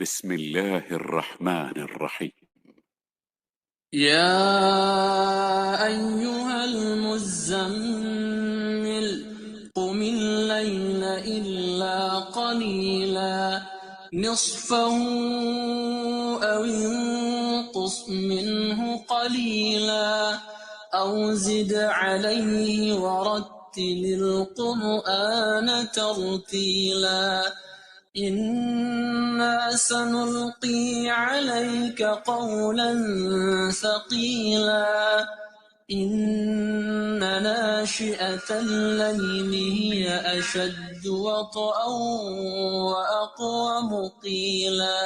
بسم الله الرحمن الرحيم. يا أيها المزمل قم الليل إلا قليلا نصفه أو انقص منه قليلا أو زد عليه ورتل القرآن ترتيلا إنا سنلقي عليك قولا ثقيلا إن ناشئة الليل هي أشد وطئا وأقوم قيلا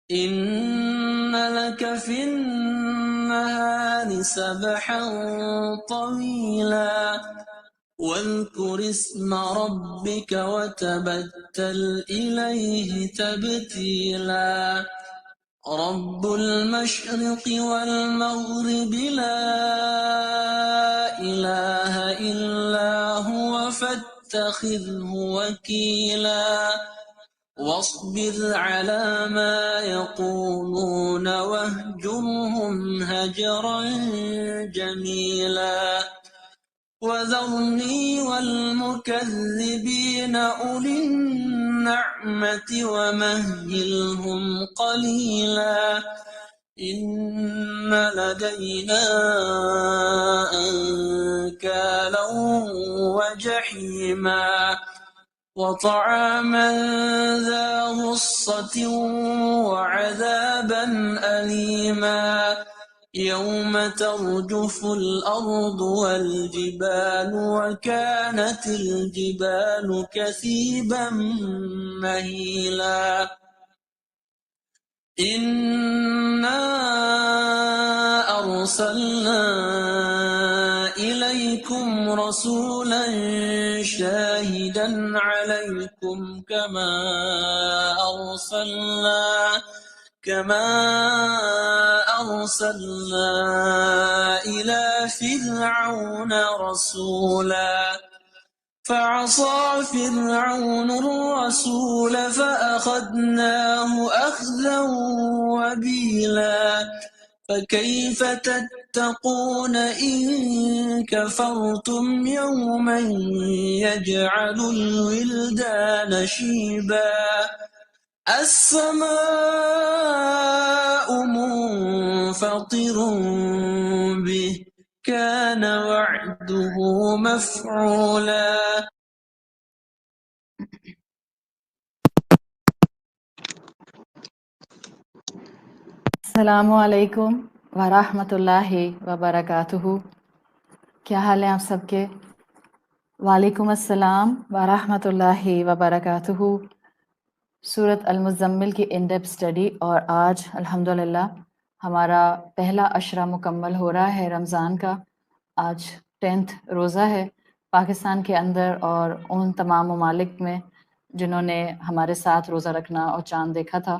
إن لك في النهار سبحا طويلا واذكر اسم ربك وتبتل إليه تبتيلا رب المشرق والمغرب لا إله إلا هو فاتخذه وكيلا واصبر على ما يقولون واهجرهم هجرا جميلا وذرني والمكذبين أولي النعمة ومهلهم قليلا إن لدينا أنكالا وجحيما وطعاما ذا غصة وعذابا أليما يوم ترجف الأرض والجبال وكانت الجبال كثيبا مهيلا إنا أرسلنا إليكم رسولا شاهدا عليكم كما أرسلنا إلى فرعون رسولا فعصى فرعون الرسول فأخذناه أخذا وبيلا فكيف تتقون إن كفرتم يوما يجعل الولدان شيبا السماء منفطر به كان وعده مفعولا. السلام علیکم ورحمۃ اللہ وبرکاتہ. کیا حال ہے آپ سب کے؟ وعلیکم السلام ورحمۃ اللہ وبرکاتہ. سورۃ المزمل کی ان ڈیپتھ اسٹڈی، اور آج الحمدللہ ہمارا پہلا عشرہ مکمل ہو رہا ہے رمضان کا. آج 10th روزہ ہے پاکستان کے اندر اور ان تمام ممالک میں جنہوں نے ہمارے ساتھ روزہ رکھنا اور چاند دیکھا تھا.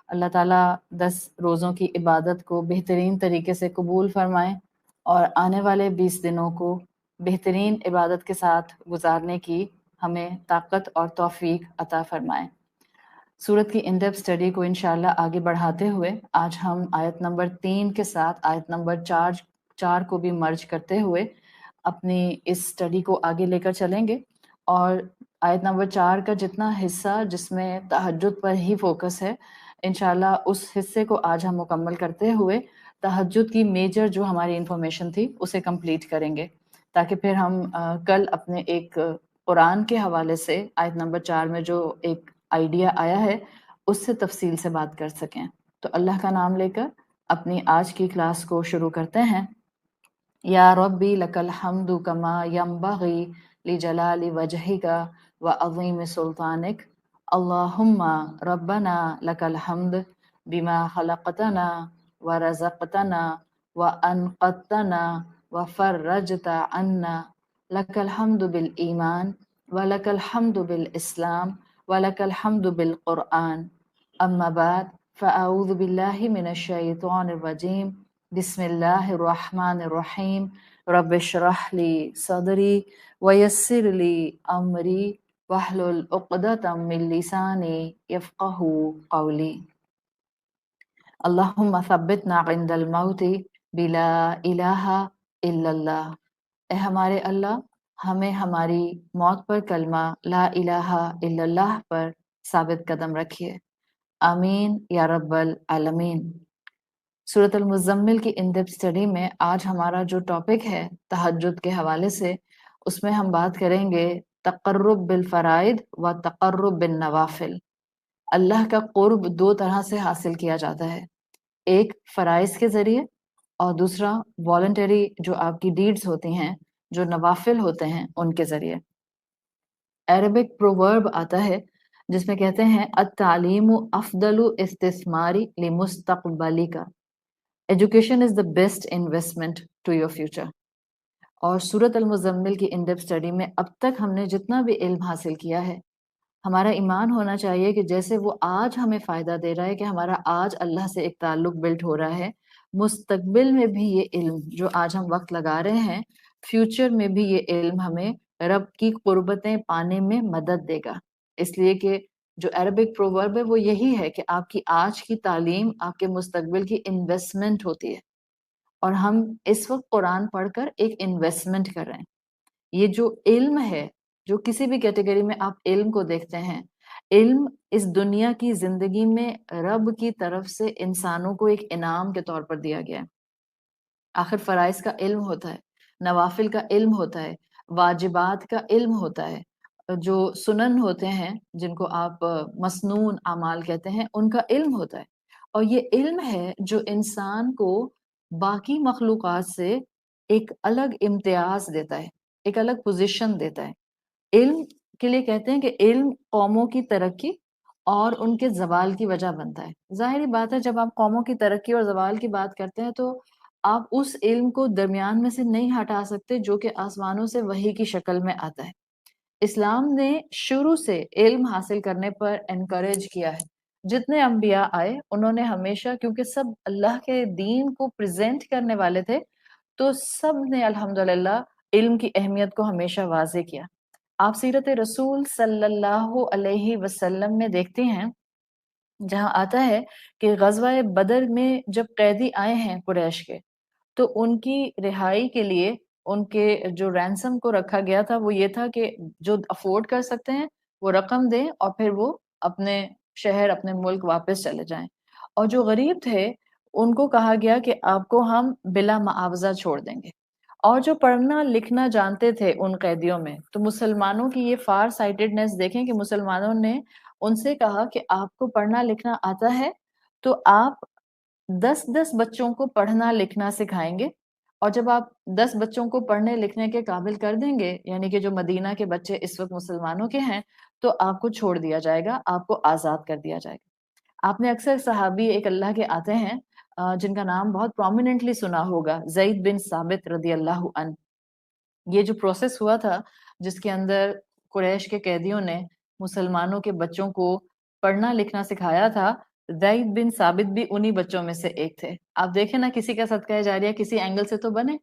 اللہ تعالیٰ 10 روزوں کی عبادت کو بہترین طریقے سے قبول فرمائیں اور آنے والے 20 دنوں کو بہترین عبادت کے ساتھ گزارنے کی ہمیں طاقت اور توفیق عطا فرمائیں. سورت کی ان ڈیپتھ اسٹڈی کو انشاءاللہ آگے بڑھاتے ہوئے آج ہم آیت نمبر 3 کے ساتھ آیت نمبر 4 کو بھی مرج کرتے ہوئے اپنی اس اسٹڈی کو آگے لے کر چلیں گے. اور آیت نمبر 4 کا جتنا حصہ جس میں تہجد پر ہی فوکس ہے، انشاءاللہ اس حصے کو آج ہم مکمل کرتے ہوئے تہجد کی میجر جو ہماری انفارمیشن تھی اسے کمپلیٹ کریں گے، تاکہ پھر ہم کل اپنے ایک قرآن کے حوالے سے آیت نمبر 4 میں جو ایک آئیڈیا آیا ہے اس سے تفصیل سے بات کر سکیں. تو اللہ کا نام لے کر اپنی آج کی کلاس کو شروع کرتے ہیں. یا ربی لک الحمد کما ینبغی لجلال وجہک وعظیم سلطانک. اللہم ربنا لک الحمد بما خلقتنا ورزقتنا وانقذتنا وفرجت عنا. لک الحمد بالایمان ولک الحمد بالاسلام وَلَكَ الْحَمْدُ بِالْقُرْآنِ. اما بعد فاعوذ باللہ من الشیطان الرجیم. بسم اللہ الرحمن الرحیم. رب اشرح لی صدری ویسر لی امری واحلل عقدۃ من لسانی یفقہوا قولی۔ اللہم ثبتنا عند الموت بلا الہ الا اللہ۔ اے ہمارے اللہ، ہمیں ہماری موت پر کلمہ لا الہ الا اللہ پر ثابت قدم رکھیے، آمین یا رب العالمین۔ سورۃ المزمل کی ان ڈیپتھ اسٹڈی میں آج ہمارا جو ٹاپک ہے تہجد کے حوالے سے، اس میں ہم بات کریں گے تقرب بالفرائض و تقرب بالنوافل۔ اللہ کا قرب دو طرح سے حاصل کیا جاتا ہے، ایک فرائض کے ذریعے اور دوسرا والنٹری جو آپ کی ڈیڈز ہوتی ہیں، جو نوافل ہوتے ہیں ان کے ذریعے۔ عربک پروورب آتا ہے جس میں کہتے ہیں التعلیم افضل استثماری لمستقبلک، education is the best investment to your future. اور سورۃ المزمل کی ان ڈیپتھ اسٹڈی میں اب تک ہم نے جتنا بھی علم حاصل کیا ہے، ہمارا ایمان ہونا چاہیے کہ جیسے وہ آج ہمیں فائدہ دے رہا ہے کہ ہمارا آج اللہ سے ایک تعلق بلڈ ہو رہا ہے، مستقبل میں بھی یہ علم جو آج ہم وقت لگا رہے ہیں، فیوچر میں بھی یہ علم ہمیں رب کی قربتیں پانے میں مدد دے گا۔ اس لیے کہ جو عربک پروورب ہے وہ یہی ہے کہ آپ کی آج کی تعلیم آپ کے مستقبل کی انویسٹمنٹ ہوتی ہے، اور ہم اس وقت قرآن پڑھ کر ایک انویسٹمنٹ کر رہے ہیں۔ یہ جو علم ہے، جو کسی بھی کیٹیگری میں آپ علم کو دیکھتے ہیں، علم اس دنیا کی زندگی میں رب کی طرف سے انسانوں کو ایک انعام کے طور پر دیا گیا ہے۔ آخر فرائض کا علم ہوتا ہے، نوافل کا علم ہوتا ہے، واجبات کا علم ہوتا ہے، جو سنن ہوتے ہیں جن کو آپ مسنون اعمال کہتے ہیں ان کا علم ہوتا ہے۔ اور یہ علم ہے جو انسان کو باقی مخلوقات سے ایک الگ امتیاز دیتا ہے، ایک الگ پوزیشن دیتا ہے۔ علم کے لیے کہتے ہیں کہ علم قوموں کی ترقی اور ان کے زوال کی وجہ بنتا ہے۔ ظاہری بات ہے جب آپ قوموں کی ترقی اور زوال کی بات کرتے ہیں تو آپ اس علم کو درمیان میں سے نہیں ہٹا سکتے جو کہ آسمانوں سے وحی کی شکل میں آتا ہے۔ اسلام نے شروع سے علم حاصل کرنے پر انکریج کیا ہے۔ جتنے انبیاء آئے انہوں نے ہمیشہ، کیونکہ سب اللہ کے دین کو پریزنٹ کرنے والے تھے، تو سب نے الحمدللہ علم کی اہمیت کو ہمیشہ واضح کیا۔ آپ سیرت رسول صلی اللہ علیہ وسلم میں دیکھتے ہیں جہاں آتا ہے کہ غزوہ بدر میں جب قیدی آئے ہیں قریش کے، تو ان کی رہائی کے لیے ان کے جو رینسم کو رکھا گیا تھا وہ یہ تھا کہ جو افورڈ کر سکتے ہیں وہ رقم دیں اور پھر وہ اپنے شہر اپنے ملک واپس چلے جائیں، اور جو غریب تھے ان کو کہا گیا کہ آپ کو ہم بلا معاوضہ چھوڑ دیں گے۔ اور جو پڑھنا لکھنا جانتے تھے ان قیدیوں میں، تو مسلمانوں کی یہ فار سائٹڈنس دیکھیں کہ مسلمانوں نے ان سے کہا کہ آپ کو پڑھنا لکھنا آتا ہے تو آپ 10 بچوں کو پڑھنا لکھنا سکھائیں گے، اور جب آپ 10 بچوں کو پڑھنے لکھنے کے قابل کر دیں گے، یعنی کہ جو مدینہ کے بچے اس وقت مسلمانوں کے ہیں، تو آپ کو چھوڑ دیا جائے گا، آپ کو آزاد کر دیا جائے گا۔ آپ نے اکثر صحابی ایک اللہ کے آتے ہیں جن کا نام بہت پرومیننٹلی سنا ہوگا، زید بن ثابت رضی اللہ عنہ۔ یہ جو پروسیس ہوا تھا جس کے اندر قریش کے قیدیوں نے مسلمانوں کے بچوں کو پڑھنا لکھنا سکھایا تھا، زید بن ثابت بھی انہی بچوں میں سے ایک تھے۔ آپ دیکھیں نا، کسی کا صدقہ جاریہ کسی اینگل سے تو بنے،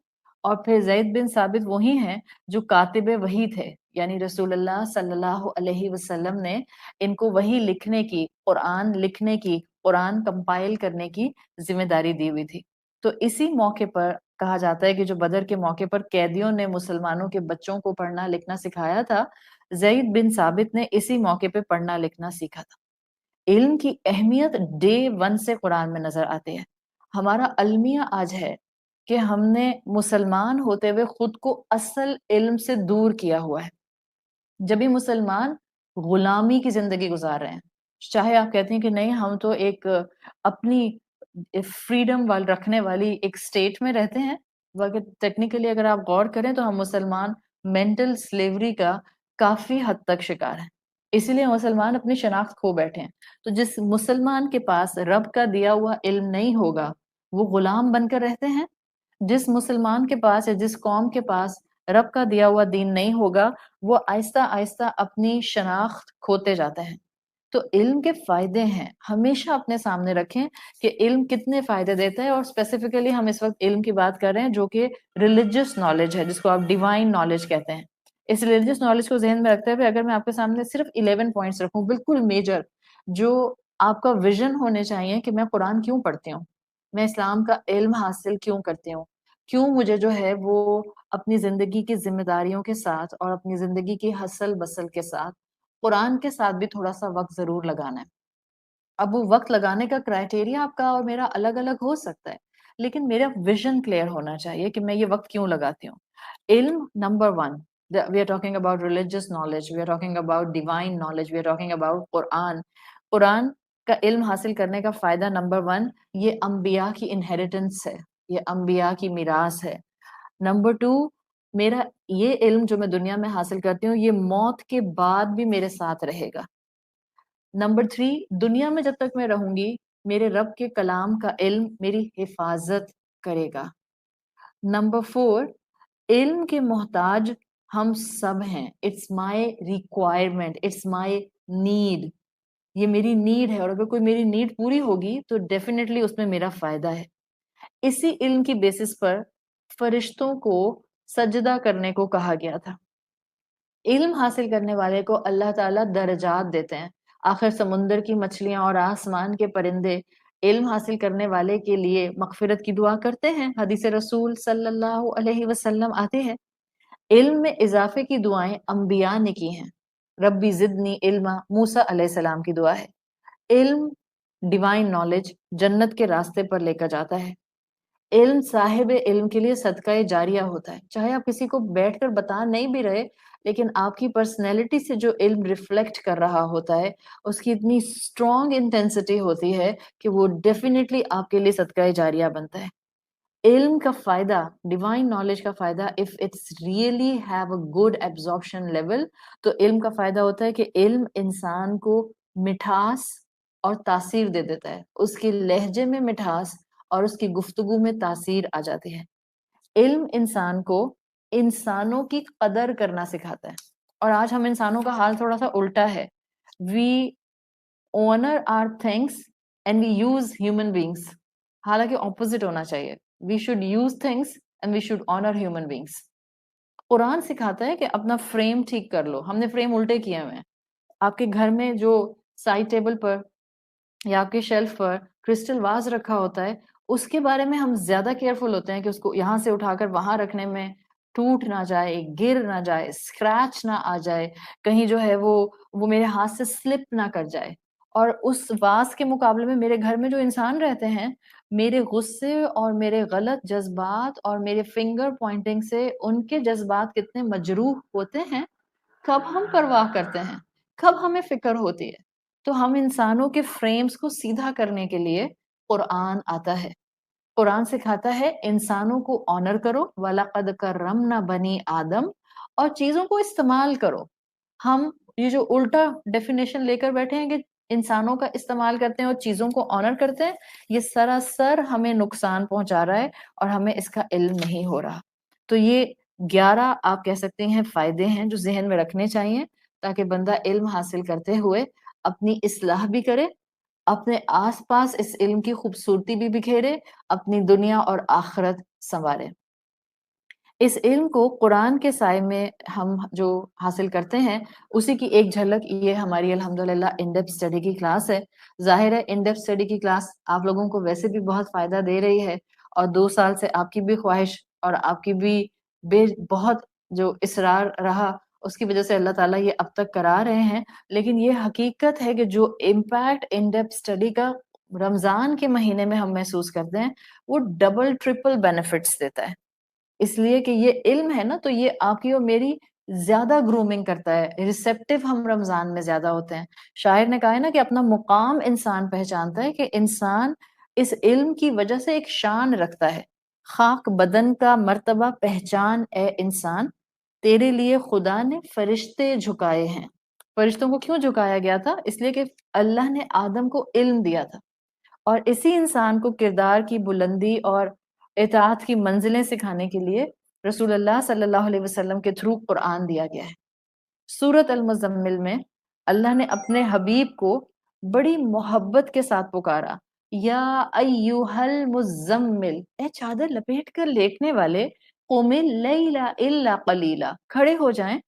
اور پھر زید بن ثابت وہی ہیں جو کاتب وحی تھے، یعنی رسول اللہ صلی اللہ علیہ وسلم نے ان کو وحی لکھنے کی، قرآن لکھنے کی، قرآن کمپائل کرنے کی ذمہ داری دی ہوئی تھی۔ تو اسی موقع پر کہا جاتا ہے کہ جو بدر کے موقع پر قیدیوں نے مسلمانوں کے بچوں کو پڑھنا لکھنا سکھایا تھا، زید بن ثابت نے اسی موقع پہ پڑھنا لکھنا سیکھا تھا۔ علم کی اہمیت ڈے 1 سے قرآن میں نظر آتی ہے۔ ہمارا المیہ آج ہے کہ ہم نے مسلمان ہوتے ہوئے خود کو اصل علم سے دور کیا ہوا ہے۔ جب بھی مسلمان غلامی کی زندگی گزار رہے ہیں، چاہے آپ کہتے ہیں کہ نہیں ہم تو ایک اپنی فریڈم رکھنے والی ایک سٹیٹ میں رہتے ہیں، اگر ٹیکنیکلی اگر آپ غور کریں تو ہم مسلمان مینٹل سلیوری کا کافی حد تک شکار ہیں، اسی لیے مسلمان اپنی شناخت کھو بیٹھے ہیں۔ تو جس مسلمان کے پاس رب کا دیا ہوا علم نہیں ہوگا وہ غلام بن کر رہتے ہیں، جس مسلمان کے پاس یا جس قوم کے پاس رب کا دیا ہوا دین نہیں ہوگا وہ آہستہ آہستہ اپنی شناخت کھوتے جاتے ہیں۔ تو علم کے فائدے ہیں، ہمیشہ اپنے سامنے رکھیں کہ علم کتنے فائدے دیتا ہے، اور اسپیسیفکلی ہم اس وقت علم کی بات کر رہے ہیں جو کہ ریلیجس نالج ہے، جس کو آپ ڈیوائن نالج کہتے ہیں۔ اس ریلیجیس نالج کو ذہن میں رکھتے ہوئے اگر میں آپ کے سامنے صرف 11 پوائنٹس رکھوں بالکل میجر، جو آپ کا ویژن ہونے چاہیے کہ میں قرآن کیوں پڑھتی ہوں، میں اسلام کا علم حاصل کیوں کرتی ہوں، کیوں مجھے جو ہے وہ اپنی زندگی کی ذمہ داریوں کے ساتھ اور اپنی زندگی کی ہسل بسل کے ساتھ قرآن کے ساتھ بھی تھوڑا سا وقت ضرور لگانا ہے۔ اب وہ وقت لگانے کا کرائٹیریا آپ کا اور میرا الگ الگ ہو سکتا ہے، لیکن میرا ویژن کلیئر ہونا چاہیے کہ میں یہ وقت کیوں لگاتی ہوں۔ علم number one, we are talking about religious knowledge, we are talking about divine knowledge, we are talking about قرآن۔ قرآن کا علم حاصل کرنے کا فائدہ نمبر ون، یہ انبیاء کی انہیریٹنس ہے، یہ انبیاء کی میراث ہے۔ نمبر ٹو، میرا یہ علم جو میں دنیا میں حاصل کرتی ہوں یہ موت کے بعد بھی میرے ساتھ رہے گا۔ نمبر تھری، دنیا میں جب تک میں رہوں گی میرے رب کے کلام کا علم میری حفاظت کرے گا۔ نمبر فور، علم کے محتاج ہم سب ہیں، it's my requirement, it's my need, یہ میری نیڈ ہے، اور اگر کوئی میری نیڈ پوری ہوگی تو ڈیفینیٹلی اس میں میرا فائدہ ہے۔ اسی علم کی بیسس پر فرشتوں کو سجدہ کرنے کو کہا گیا تھا۔ علم حاصل کرنے والے کو اللہ تعالیٰ درجات دیتے ہیں، آخر سمندر کی مچھلیاں اور آسمان کے پرندے علم حاصل کرنے والے کے لیے مغفرت کی دعا کرتے ہیں، حدیث رسول صلی اللہ علیہ وسلم آتے ہیں۔ علم میں اضافے کی دعائیں انبیاء نے کی ہیں، ربی زدنی علما موسیٰ علیہ السلام کی دعا ہے۔ علم ڈیوائن نالج جنت کے راستے پر لے کر جاتا ہے۔ علم صاحب علم کے لیے صدقہ جاریہ ہوتا ہے، چاہے آپ کسی کو بیٹھ کر بتا نہیں بھی رہے لیکن آپ کی پرسنالٹی سے جو علم ریفلیکٹ کر رہا ہوتا ہے اس کی اتنی اسٹرانگ انٹینسٹی ہوتی ہے کہ وہ ڈیفینیٹلی آپ کے لیے صدقہ جاریہ بنتا ہے۔ علم کا فائدہ، ڈیوائن نالج کا فائدہ، if it's really have a good absorption level, تو علم کا فائدہ ہوتا ہے کہ علم انسان کو مٹھاس اور تاثیر دے دیتا ہے، اس کی لہجے میں مٹھاس اور اس کی گفتگو میں تاثیر آ جاتی ہے۔ علم انسان کو انسانوں کی قدر کرنا سکھاتا ہے، اور آج ہم انسانوں کا حال تھوڑا سا الٹا ہے، we honour are things and we use human beings, حالانکہ اپوزٹ ہونا چاہیے، we should use things and we should honour human beings. قرآن سکھاتا ہے کہ اپنا فریم ٹھیک کر لو، ہم نے فریم الٹے کیے ہوئے ہیں۔ آپ کے گھر میں جو سائڈ ٹیبل پر یا آپ کے شیلف پر کرسٹل واز رکھا ہوتا ہے اس کے بارے میں ہم زیادہ کیئرفل ہوتے ہیں کہ اس کو یہاں سے اٹھا کر وہاں رکھنے میں ٹوٹ نہ جائے، گر نہ جائے، اسکریچ نہ آ جائے، کہیں جو ہے وہ میرے ہاتھ سے سلپ نہ کر جائے۔ اور اس واز کے مقابلے میں میرے گھر میں جو انسان رہتے ہیں، میرے غصے اور میرے غلط جذبات اور میرے فنگر پوائنٹنگ سے ان کے جذبات کتنے مجروح ہوتے ہیں، کب ہم پرواہ کرتے ہیں، کب ہمیں فکر ہوتی ہے۔ تو ہم انسانوں کے فریمز کو سیدھا کرنے کے لیے قرآن آتا ہے۔ قرآن سکھاتا ہے انسانوں کو آنر کرو، وَلَقَدْ كَرَّمْنَا بَنِي آدم، اور چیزوں کو استعمال کرو۔ ہم یہ جو الٹا ڈیفینیشن لے کر بیٹھے ہیں کہ انسانوں کا استعمال کرتے ہیں اور چیزوں کو آنر کرتے ہیں، یہ سراسر ہمیں نقصان پہنچا رہا ہے اور ہمیں اس کا علم نہیں ہو رہا۔ تو یہ 11 آپ کہہ سکتے ہیں فائدے ہیں جو ذہن میں رکھنے چاہیے تاکہ بندہ علم حاصل کرتے ہوئے اپنی اصلاح بھی کرے، اپنے آس پاس اس علم کی خوبصورتی بھی بکھیرے، اپنی دنیا اور آخرت سنوارے۔ اس علم کو قرآن کے سائے میں ہم جو حاصل کرتے ہیں اسی کی ایک جھلک یہ ہماری الحمدللہ ان ڈیپتھ اسٹڈی کی کلاس ہے۔ ظاہر ہے ان ڈیپتھ اسٹڈی کی کلاس آپ لوگوں کو ویسے بھی بہت فائدہ دے رہی ہے، اور 2 سال سے آپ کی بھی خواہش اور آپ کی بھی بہت جو اصرار رہا اس کی وجہ سے اللہ تعالیٰ یہ اب تک کرا رہے ہیں۔ لیکن یہ حقیقت ہے کہ جو امپیکٹ ان ڈیپتھ اسٹڈی کا رمضان کے مہینے میں ہم محسوس کرتے ہیں وہ ڈبل ٹرپل بینیفٹس دیتا ہے، اس لیے کہ یہ علم ہے نا، تو یہ آپ کی اور میری زیادہ گرومنگ کرتا ہے، ریسیپٹیو ہم رمضان میں زیادہ ہوتے ہیں۔ شاعر نے کہا ہے نا کہ اپنا مقام انسان پہچانتا ہے، کہ انسان اس علم کی وجہ سے ایک شان رکھتا ہے۔ خاک بدن کا مرتبہ پہچان اے انسان، تیرے لیے خدا نے فرشتے جھکائے ہیں۔ فرشتوں کو کیوں جھکایا گیا تھا؟ اس لیے کہ اللہ نے آدم کو علم دیا تھا، اور اسی انسان کو کردار کی بلندی اور اطاعت کی منزلیں سکھانے کے لیے رسول اللہ صلی اللہ علیہ وسلم کے تھرو قرآن دیا گیا ہے۔ سورۃ المزمل میں اللہ نے اپنے حبیب کو بڑی محبت کے ساتھ پکارا، یا ایھا المزمل، اے چادر لپیٹ کر لیٹنے والے، قم اللیل الا قلیلا، کھڑے ہو جائیں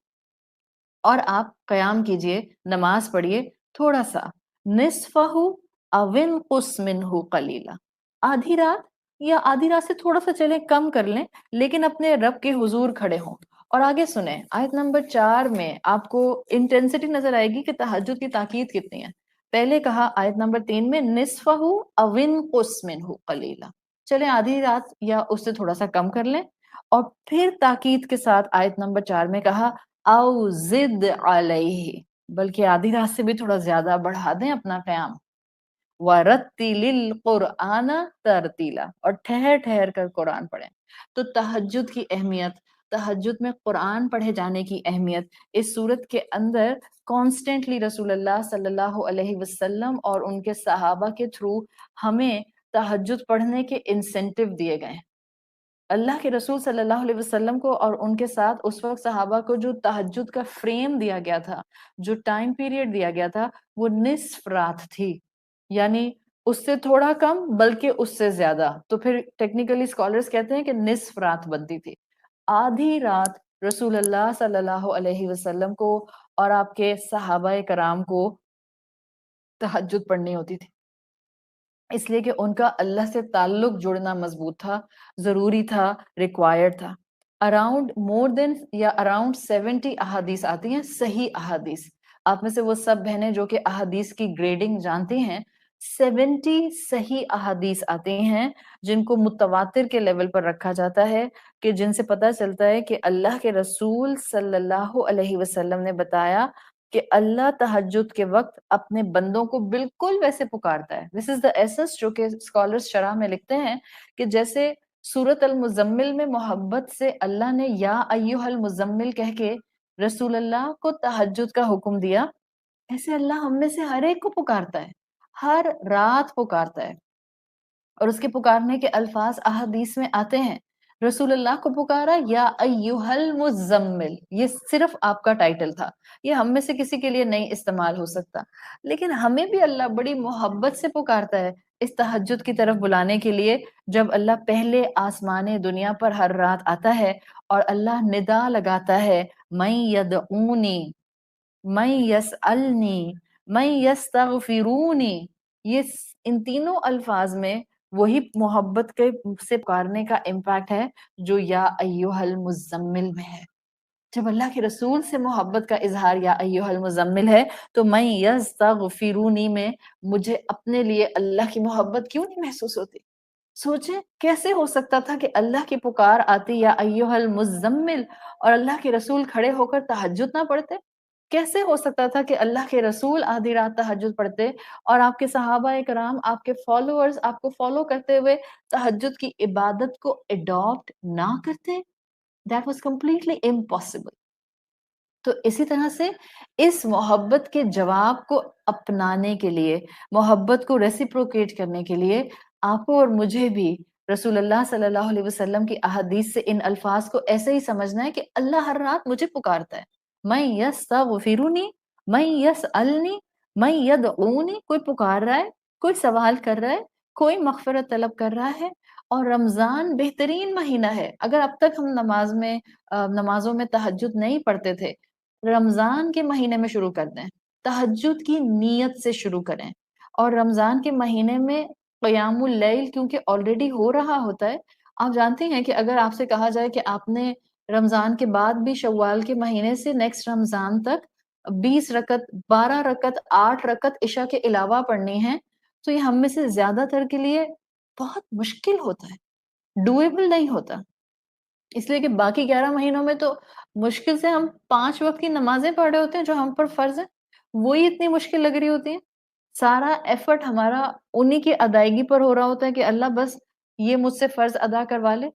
اور آپ قیام کیجئے، نماز پڑھیے تھوڑا سا، نصفہ او انقص منہ قلیلا، آدھی رات یا آدھی رات سے تھوڑا سا چلیں کم کر لیں، لیکن اپنے رب کے حضور کھڑے ہوں۔ اور آگے سنیں، آیت نمبر 4 میں آپ کو انٹینسٹی نظر آئے گی کہ تہجد کی تاکید کتنی ہے۔ پہلے کہا آیت نمبر 3 میں نصفہ او انقص منہ قلیلا، چلیں آدھی رات یا اس سے تھوڑا سا کم کر لیں، اور پھر تاکید کے ساتھ آیت نمبر 4 میں کہا او زد علیہ، بلکہ آدھی رات سے بھی تھوڑا زیادہ بڑھا دیں اپنا قیام۔ وَرَتِّلِ الْقُرْآنَ تَرْتِيلًا، اور ٹھہر ٹھہر کر قرآن پڑھیں۔ تو تہجد کی اہمیت، تہجد میں قرآن پڑھے جانے کی اہمیت اس صورت کے اندر کانسٹنٹلی رسول اللہ صلی اللہ علیہ وسلم اور ان کے صحابہ کے تھرو ہمیں تہجد پڑھنے کے انسینٹیو دیے گئے ہیں۔ اللہ کے رسول صلی اللہ علیہ وسلم کو اور ان کے ساتھ اس وقت صحابہ کو جو تہجد کا فریم دیا گیا تھا، جو ٹائم پیریڈ دیا گیا تھا، وہ نصف رات تھی، یعنی اس سے تھوڑا کم بلکہ اس سے زیادہ۔ تو پھر ٹیکنیکلی اسکالرز کہتے ہیں کہ نصف رات بنتی تھی، آدھی رات رسول اللہ صلی اللہ علیہ وسلم کو اور آپ کے صحابہ کرام کو تہجد پڑھنی ہوتی تھی، اس لیے کہ ان کا اللہ سے تعلق جڑنا مضبوط تھا، ضروری تھا، ریکوائرڈ تھا۔ اراؤنڈ 70 احادیث آتی ہیں، صحیح احادیث۔ آپ میں سے وہ سب بہنیں جو کہ احادیث کی گریڈنگ جانتی ہیں، 70 صحیح احادیث آتے ہیں جن کو متواتر کے لیول پر رکھا جاتا ہے، کہ جن سے پتہ چلتا ہے کہ اللہ کے رسول صلی اللہ علیہ وسلم نے بتایا کہ اللہ تہجد کے وقت اپنے بندوں کو بالکل ویسے پکارتا ہے۔ This is the essence جو کہ اسکالرز شرح میں لکھتے ہیں کہ جیسے سورۃ المزمل میں محبت سے اللہ نے یا ایھا المزمل کہہ کے رسول اللہ کو تہجد کا حکم دیا، ایسے اللہ ہم میں سے ہر ایک کو پکارتا ہے، ہر رات پکارتا ہے، اور اس کے پکارنے کے الفاظ احادیث میں آتے ہیں۔ رسول اللہ کو پکارا یا ایھا المزمل، یہ صرف آپ کا ٹائٹل تھا، یہ ہم میں سے کسی کے لیے نہیں استعمال ہو سکتا، لیکن ہمیں بھی اللہ بڑی محبت سے پکارتا ہے اس تہجد کی طرف بلانے کے لیے، جب اللہ پہلے آسمان دنیا پر ہر رات آتا ہے اور اللہ ندا لگاتا ہے، من یدعونی، من یسألنی، من یستغفرونی، یہ ان تینوں الفاظ میں وہی محبت کے سے پکارنے کا امپیکٹ ہے جو یا ایھا المزمل میں ہے۔ جب اللہ کے رسول سے محبت کا اظہار یا ایھا المزمل ہے، تو من یستغفرونی میں مجھے اپنے لیے اللہ کی محبت کیوں نہیں محسوس ہوتی؟ سوچیں کیسے ہو سکتا تھا کہ اللہ کی پکار آتی یا ایھا المزمل اور اللہ کے رسول کھڑے ہو کر تہجد نہ پڑھتے؟ کیسے ہو سکتا تھا کہ اللہ کے رسول آدھی رات تہجد پڑھتے اور آپ کے صحابہ کرام، آپ کے فالوورز آپ کو فالو کرتے ہوئے تہجد کی عبادت کو اڈاپٹ نہ کرتے؟ That was completely impossible۔ تو اسی طرح سے اس محبت کے جواب کو اپنانے کے لیے، محبت کو ریسیپروکیٹ کرنے کے لیے، آپ کو اور مجھے بھی رسول اللہ صلی اللہ علیہ وسلم کی احادیث سے ان الفاظ کو ایسے ہی سمجھنا ہے کہ اللہ ہر رات مجھے پکارتا ہے، من یستغفرونی، من یسألنی، من یدعونی، کوئی پکار رہا ہے، کوئی سوال کر رہا ہے، کوئی مغفرت طلب کر رہا ہے۔ اور رمضان بہترین مہینہ ہے، اگر اب تک ہم نمازوں میں تہجد نہیں پڑھتے تھے، رمضان کے مہینے میں شروع کر دیں، تہجد کی نیت سے شروع کریں، اور رمضان کے مہینے میں قیام اللیل کیونکہ آلریڈی ہو رہا ہوتا ہے۔ آپ جانتے ہیں کہ اگر آپ سے کہا جائے کہ آپ نے رمضان کے بعد بھی شوال کے مہینے سے نیکسٹ رمضان تک 20 رکعت، 12 رکعت، 8 رکعت عشاء کے علاوہ پڑھنی ہے، تو یہ ہم میں سے زیادہ تر کے لیے بہت مشکل ہوتا ہے، ڈویبل نہیں ہوتا، اس لیے کہ باقی 11 مہینوں میں تو مشکل سے ہم 5 وقت کی نمازیں پڑھ رہے ہوتے ہیں جو ہم پر فرض ہیں، وہی اتنی مشکل لگ رہی ہوتی ہیں۔ سارا ایفرٹ ہمارا انہی کی ادائیگی پر ہو رہا ہوتا ہے کہ اللہ بس یہ مجھ سے فرض ادا کروا لے،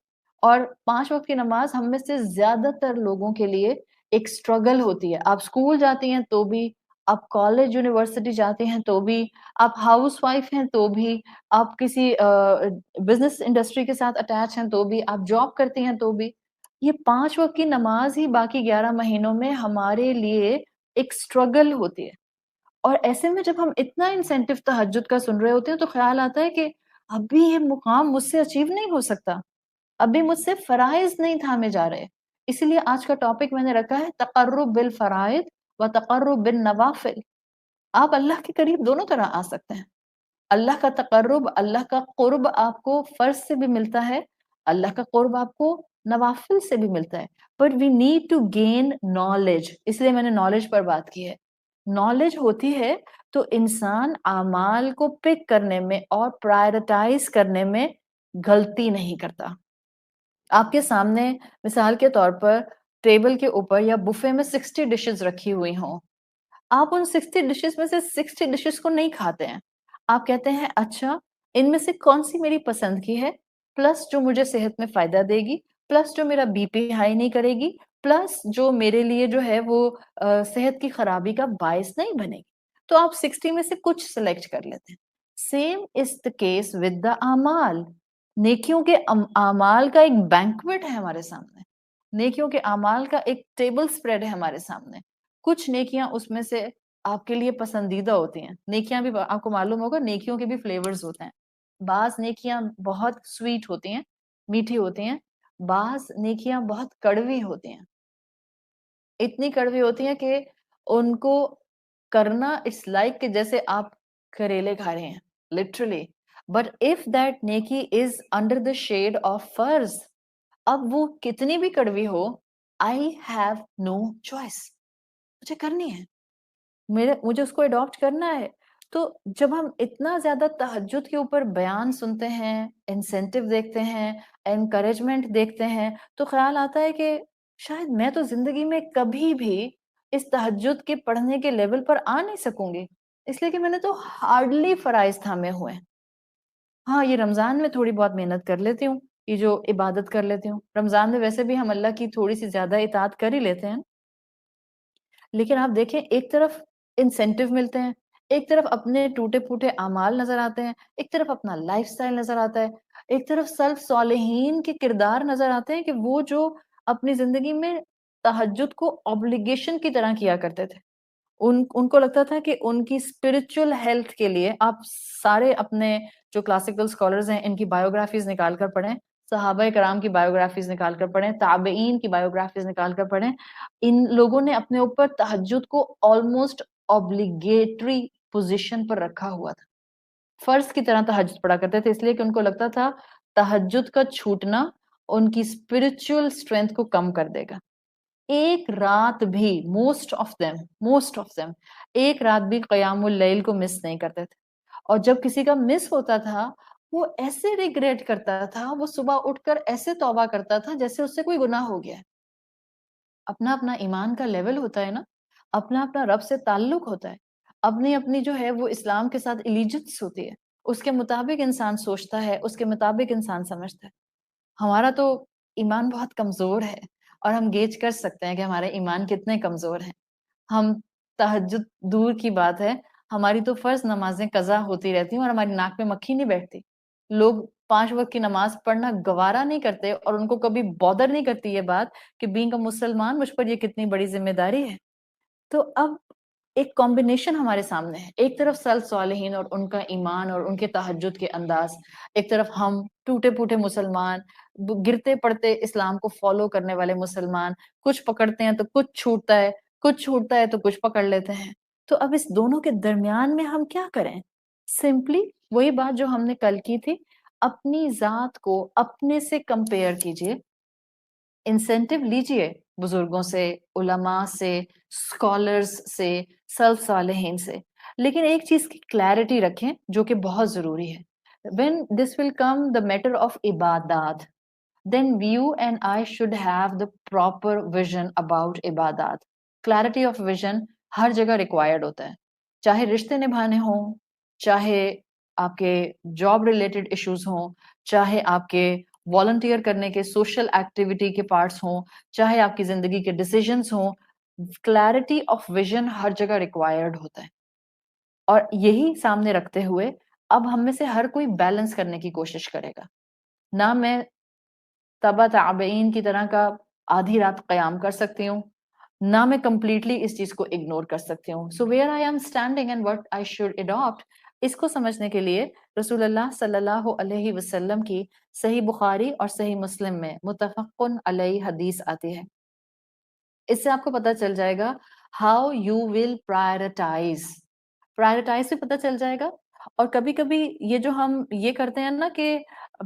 اور 5 وقت کی نماز ہم میں سے زیادہ تر لوگوں کے لیے ایک سٹرگل ہوتی ہے۔ آپ اسکول جاتی ہیں تو بھی، آپ کالج یونیورسٹی جاتے ہیں تو بھی، آپ ہاؤس وائف ہیں تو بھی، آپ کسی بزنس انڈسٹری کے ساتھ اٹیچ ہیں تو بھی، آپ جاب کرتی ہیں تو بھی، یہ 5 وقت کی نماز ہی باقی 11 مہینوں میں ہمارے لیے ایک سٹرگل ہوتی ہے۔ اور ایسے میں جب ہم اتنا انسینٹیو تہجد کا سن رہے ہوتے ہیں تو خیال آتا ہے کہ ابھی یہ مقام مجھ سے اچیو نہیں ہو سکتا، ابھی مجھ سے فرائض نہیں تھامے جا رہے۔ اسی لیے آج کا ٹاپک میں نے رکھا ہے تقرب بالفرائض وتقرب بالنوافل. آپ اللہ کے قریب دونوں طرح آ سکتے ہیں. اللہ کا تقرب، اللہ کا قرب آپ کو فرض سے بھی ملتا ہے، اللہ کا قرب آپ کو نوافل سے بھی ملتا ہے. But we need to gain knowledge, اس لیے میں نے نالج پر بات کی ہے. نالج ہوتی ہے تو انسان اعمال کو پک کرنے میں اور پرائرٹائز کرنے میں غلطی نہیں کرتا. آپ کے سامنے مثال کے طور پر ٹیبل کے اوپر یا بفے میں 60 ڈشز رکھی ہوئی ہوں، آپ ان 60 ڈشز میں سے 60 ڈشز کو نہیں کھاتے ہیں. آپ کہتے ہیں اچھا ان میں سے کون سی میری پسند کی ہے، پلس جو مجھے صحت میں فائدہ دے گی، پلس جو میرا بی پی ہائی نہیں کرے گی، پلس جو میرے لیے جو ہے وہ صحت کی خرابی کا باعث نہیں بنے گی. تو آپ 60 میں سے کچھ سلیکٹ کر لیتے ہیں. Same is the case with the اعمال. نیکیوں کے اعمال کا ایک بینکوٹ ہے ہمارے سامنے، نیکیوں کے اعمال کا ایک ٹیبل سپریڈ ہے ہمارے سامنے. کچھ نیکیاں اس میں سے آپ کے لیے پسندیدہ ہوتی ہیں. نیکیاں بھی آپ کو معلوم ہوگا نیکیوں کے بھی فلیورز ہوتے ہیں. بعض نیکیاں بہت سویٹ ہوتی ہیں، میٹھی ہوتی ہیں، بعض نیکیاں بہت کڑوی ہوتی ہیں. اتنی کڑوی ہوتی ہیں کہ ان کو کرنا اٹس لائک کہ جیسے آپ کریلے کھا رہے ہیں لٹرلی. بٹ اف دیٹ نیکی is under the shade of فرض، اب وہ کتنی بھی کڑوی ہو، آئی ہیو نو چوائس، مجھے کرنی ہے، مجھے اس کو اڈاپٹ کرنا ہے. تو جب ہم اتنا زیادہ تہجد کے اوپر بیان سنتے ہیں، انسینٹیو دیکھتے ہیں، انکریجمنٹ دیکھتے ہیں، تو خیال آتا ہے کہ شاید میں تو زندگی میں کبھی بھی اس تہجد کے پڑھنے کے لیول پر آ نہیں سکوں گی، اس لیے کہ میں نے تو ہارڈلی فرائض تھامے ہوئے ہیں. ہاں یہ رمضان میں تھوڑی بہت محنت کر لیتی ہوں، یہ جو عبادت کر لیتی ہوں. رمضان میں ویسے بھی ہم اللہ کی تھوڑی سی زیادہ اطاعت کر ہی لیتے ہیں. لیکن آپ دیکھیں ایک طرف انسینٹیو ملتے ہیں، ایک طرف اپنے ٹوٹے پھوٹے اعمال نظر آتے ہیں، ایک طرف اپنا لائف سٹائل نظر آتا ہے، ایک طرف سلف صالحین کے کردار نظر آتے ہیں کہ وہ جو اپنی زندگی میں تہجد کو obligation کی طرح کیا کرتے تھے. ان کو لگتا تھا کہ ان کی اسپرچل ہیلتھ کے لیے آپ سارے اپنے جو کلاسیکل اسکالرز ہیں ان کی بایوگرافیز نکال کر پڑھیں، صحابہ کرام کی بایوگرافیز نکال کر پڑھیں، تابعین کی بایوگرافیز نکال کر پڑھیں. ان لوگوں نے اپنے اوپر تہجد کو آلموسٹ obligatory پوزیشن پر رکھا ہوا تھا، فرض کی طرح تہجد پڑھا کرتے تھے، اس لیے کہ ان کو لگتا تھا تہجد کا چھوٹنا ان کی اسپرچل اسٹرینتھ کو کم کر دے گا. ایک رات بھی موسٹ آف دیم ایک رات بھی قیام اللیل کو مس نہیں کرتے تھے. اور جب کسی کا مس ہوتا تھا وہ ایسے ریگریٹ کرتا تھا، وہ صبح اٹھ کر ایسے توبہ کرتا تھا جیسے اس سے کوئی گناہ ہو گیا ہے. اپنا اپنا ایمان کا لیول ہوتا ہے نا، اپنا اپنا رب سے تعلق ہوتا ہے، اپنی اپنی جو ہے وہ اسلام کے ساتھ ایلیجنس ہوتی ہے، اس کے مطابق انسان سوچتا ہے، اس کے مطابق انسان سمجھتا ہے. ہمارا تو ایمان بہت کمزور ہے اور ہم گیج کر سکتے ہیں کہ ہمارے ایمان کتنے کمزور ہیں. ہم تہجد دور کی بات ہے، ہماری تو فرض نمازیں قضا ہوتی رہتی ہیں اور ہماری ناک میں مکھی نہیں بیٹھتی. لوگ 5 وقت کی نماز پڑھنا گوارا نہیں کرتے اور ان کو کبھی بودر نہیں کرتی یہ بات کہ بینگ اے مسلمان مجھ پر یہ کتنی بڑی ذمہ داری ہے. تو اب ایک کمبینیشن ہمارے سامنے ہے، ایک طرف سلف صالحین اور ان کا ایمان اور ان کے تہجد کے انداز، ایک طرف ہم ٹوٹے پھوٹے مسلمان، گرتے پڑتے اسلام کو فالو کرنے والے مسلمان، کچھ پکڑتے ہیں تو کچھ چھوٹتا ہے، کچھ چھوٹتا ہے تو کچھ پکڑ لیتے ہیں. تو اب اس دونوں کے درمیان میں ہم کیا کریں؟ سمپلی وہی بات جو ہم نے کل کی تھی، اپنی ذات کو اپنے سے کمپیئر کیجئے، انسینٹیو لیجئے بزرگوں سے، علماء سے، اسکالرز سے، سلف صالحین سے. لیکن ایک چیز کی کلیرٹی رکھیں جو کہ بہت ضروری ہے. when this will come the matter of ibadat, then you and I should have the proper vision about ibadat. clarity of vision ہر جگہ ریکوائرڈ ہوتا ہے، چاہے رشتے نبھانے ہوں، چاہے آپ کے جاب ریلیٹڈ ایشوز ہوں، چاہے آپ کے والنٹیئر کرنے کے سوشل ایکٹیویٹی کے پارٹس ہوں، چاہے آپ کی زندگی کے ڈیسیجنز ہوں. کلیرٹی آف ویژن ہر جگہ ریکوائرڈ ہوتا ہے. اور یہی سامنے رکھتے ہوئے اب ہم میں سے ہر کوئی بیلنس کرنے کی کوشش کرے گا. نہ میں تبع تابعین کی طرح کا آدھی رات قیام کر سکتی ہوں، نہ میں کمپلیٹلی اس چیز کو اگنور کر سکتی ہوں. So where I am standing and what I should adapt, اس کو سمجھنے کے لیے رسول اللہ صلی اللہ علیہ وسلم کی صحیح بخاری اور صحیح مسلم میں متفق علیہ حدیث آتی ہے. اس سے آپ کو پتہ چل جائے گا how you will prioritize. Prioritise سے پتہ چل جائے گا. اور کبھی کبھی یہ جو ہم یہ کرتے ہیں نا کہ